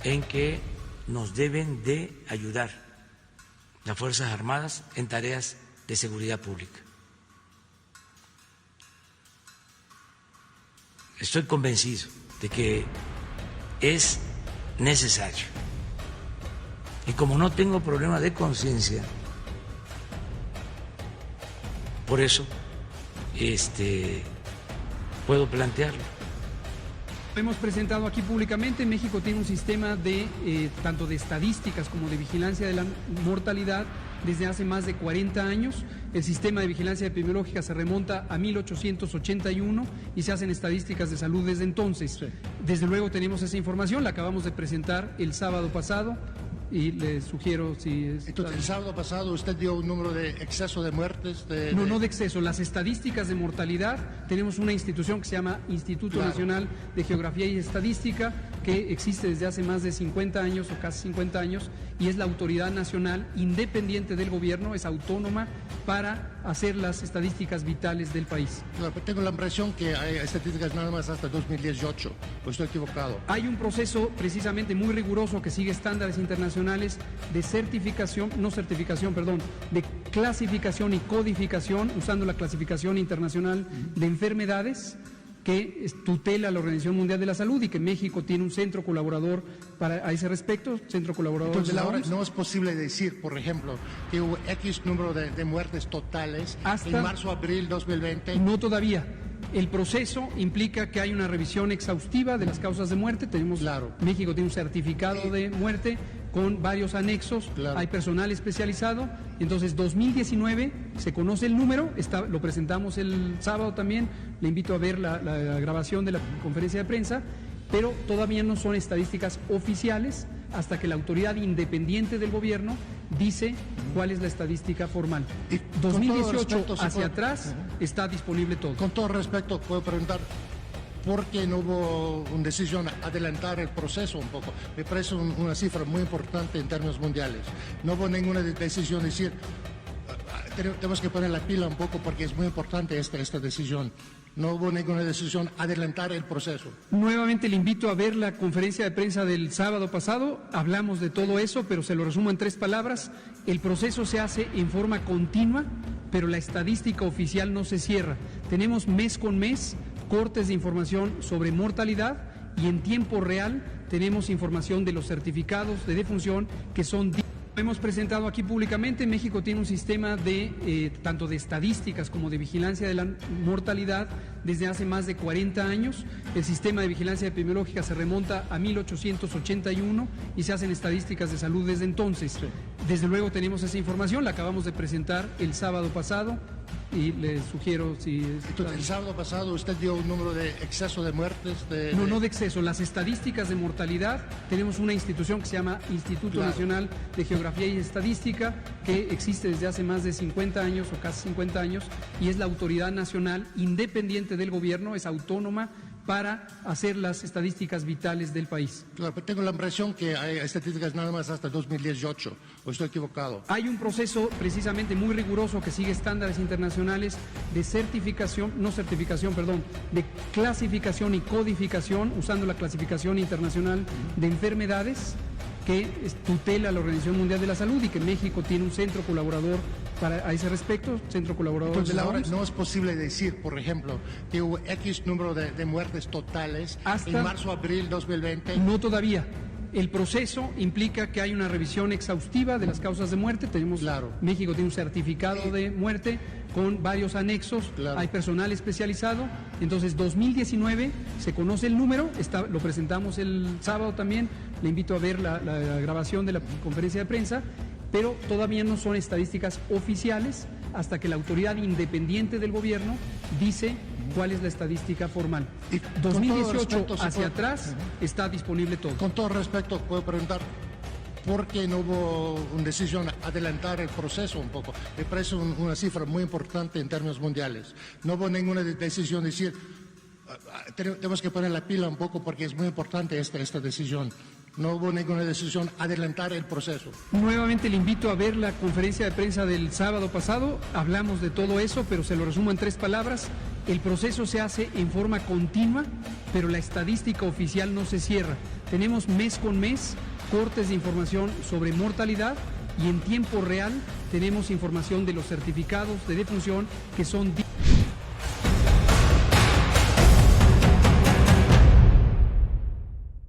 en que nos deben de ayudar las Fuerzas Armadas en tareas de seguridad pública. Estoy convencido de que es necesario. Y como no tengo problema de conciencia, por eso puedo plantearlo. Hemos presentado aquí públicamente, México tiene un sistema de tanto de estadísticas como de vigilancia de la mortalidad desde hace más de 40 años. El sistema de vigilancia epidemiológica se remonta a 1881 y se hacen estadísticas de salud desde entonces. Sí. Desde luego tenemos esa información, la acabamos de presentar el sábado pasado y le sugiero si... Entonces, el sábado pasado usted dio un número de exceso de muertes. No de exceso. Las estadísticas de mortalidad, tenemos una institución que se llama Instituto Nacional de Geografía y Estadística, que existe desde hace más de 50 años o casi 50 años, y es la autoridad nacional independiente del gobierno, es autónoma para hacer las estadísticas vitales del país. Claro, tengo la impresión que hay estadísticas nada más hasta 2018, pues estoy equivocado. Hay un proceso precisamente muy riguroso que sigue estándares internacionales de de clasificación y codificación, usando la clasificación internacional de enfermedades, que tutela la Organización Mundial de la Salud, y que México tiene un centro colaborador a ese respecto, centro colaborador. Entonces, ahora no es posible decir, por ejemplo, que hubo X número de muertes totales en marzo-abril 2020. No todavía. El proceso implica que hay una revisión exhaustiva de las causas de muerte. México tiene un certificado de muerte con varios anexos, hay personal especializado. Entonces, 2019 se conoce el número, lo presentamos el sábado también, le invito a ver la grabación de la conferencia de prensa, pero todavía no son estadísticas oficiales hasta que la autoridad independiente del gobierno dice cuál es la estadística formal. 2018 hacia atrás está disponible todo. Con todo respeto, puedo preguntar, ¿por qué no hubo una decisión adelantar el proceso un poco? Me parece una cifra muy importante en términos mundiales. No hubo ninguna decisión de decir, tenemos que poner la pila un poco porque es muy importante esta decisión. No hubo ninguna decisión adelantar el proceso. Nuevamente le invito a ver la conferencia de prensa del sábado pasado. Hablamos de todo eso, pero se lo resumo en 3 palabras. El proceso se hace en forma continua, pero la estadística oficial no se cierra. Tenemos mes con mes cortes de información sobre mortalidad y en tiempo real tenemos información de los certificados de defunción que son... Hemos presentado aquí públicamente, México tiene un sistema de tanto de estadísticas como de vigilancia de la mortalidad desde hace más de 40 años. El sistema de vigilancia epidemiológica se remonta a 1881 y se hacen estadísticas de salud desde entonces. Desde luego tenemos esa información, la acabamos de presentar el sábado pasado y les sugiero si... Entonces, el sábado pasado usted dio un número de exceso de muertes. No de exceso, las estadísticas de mortalidad, tenemos una institución que se llama Instituto Nacional de Geografía y Estadística, que existe desde hace más de 50 años o casi 50 años, y es la autoridad nacional independiente del gobierno, es autónoma para hacer las estadísticas vitales del país. Claro, pero tengo la impresión que hay estadísticas nada más hasta 2018, ¿o estoy equivocado? Hay un proceso precisamente muy riguroso que sigue estándares internacionales de de clasificación y codificación, usando la clasificación internacional de enfermedades que tutela la Organización Mundial de la Salud y que México tiene un centro colaborador a ese respecto, centro colaborador. Entonces, ahora no es posible decir, por ejemplo, que hubo X número de muertes totales en marzo-abril 2020. No todavía. El proceso implica que hay una revisión exhaustiva de las causas de muerte. México tiene un certificado de muerte con varios anexos, hay personal especializado. Entonces, 2019 se conoce el número, lo presentamos el sábado también. Le invito a ver la grabación de la conferencia de prensa, pero todavía no son estadísticas oficiales hasta que la autoridad independiente del gobierno dice cuál es la estadística formal. 2018 hacia atrás está disponible todo. Con todo respeto, puedo preguntar, ¿por qué no hubo una decisión adelantar el proceso un poco? Me parece una cifra muy importante en términos mundiales. No hubo ninguna decisión de decir, tenemos que poner la pila un poco porque es muy importante esta decisión. No hubo ninguna decisión adelantar el proceso. Nuevamente le invito a ver la conferencia de prensa del sábado pasado. Hablamos de todo eso, pero se lo resumo en 3 palabras. El proceso se hace en forma continua, pero la estadística oficial no se cierra. Tenemos mes con mes cortes de información sobre mortalidad y en tiempo real tenemos información de los certificados de defunción que son...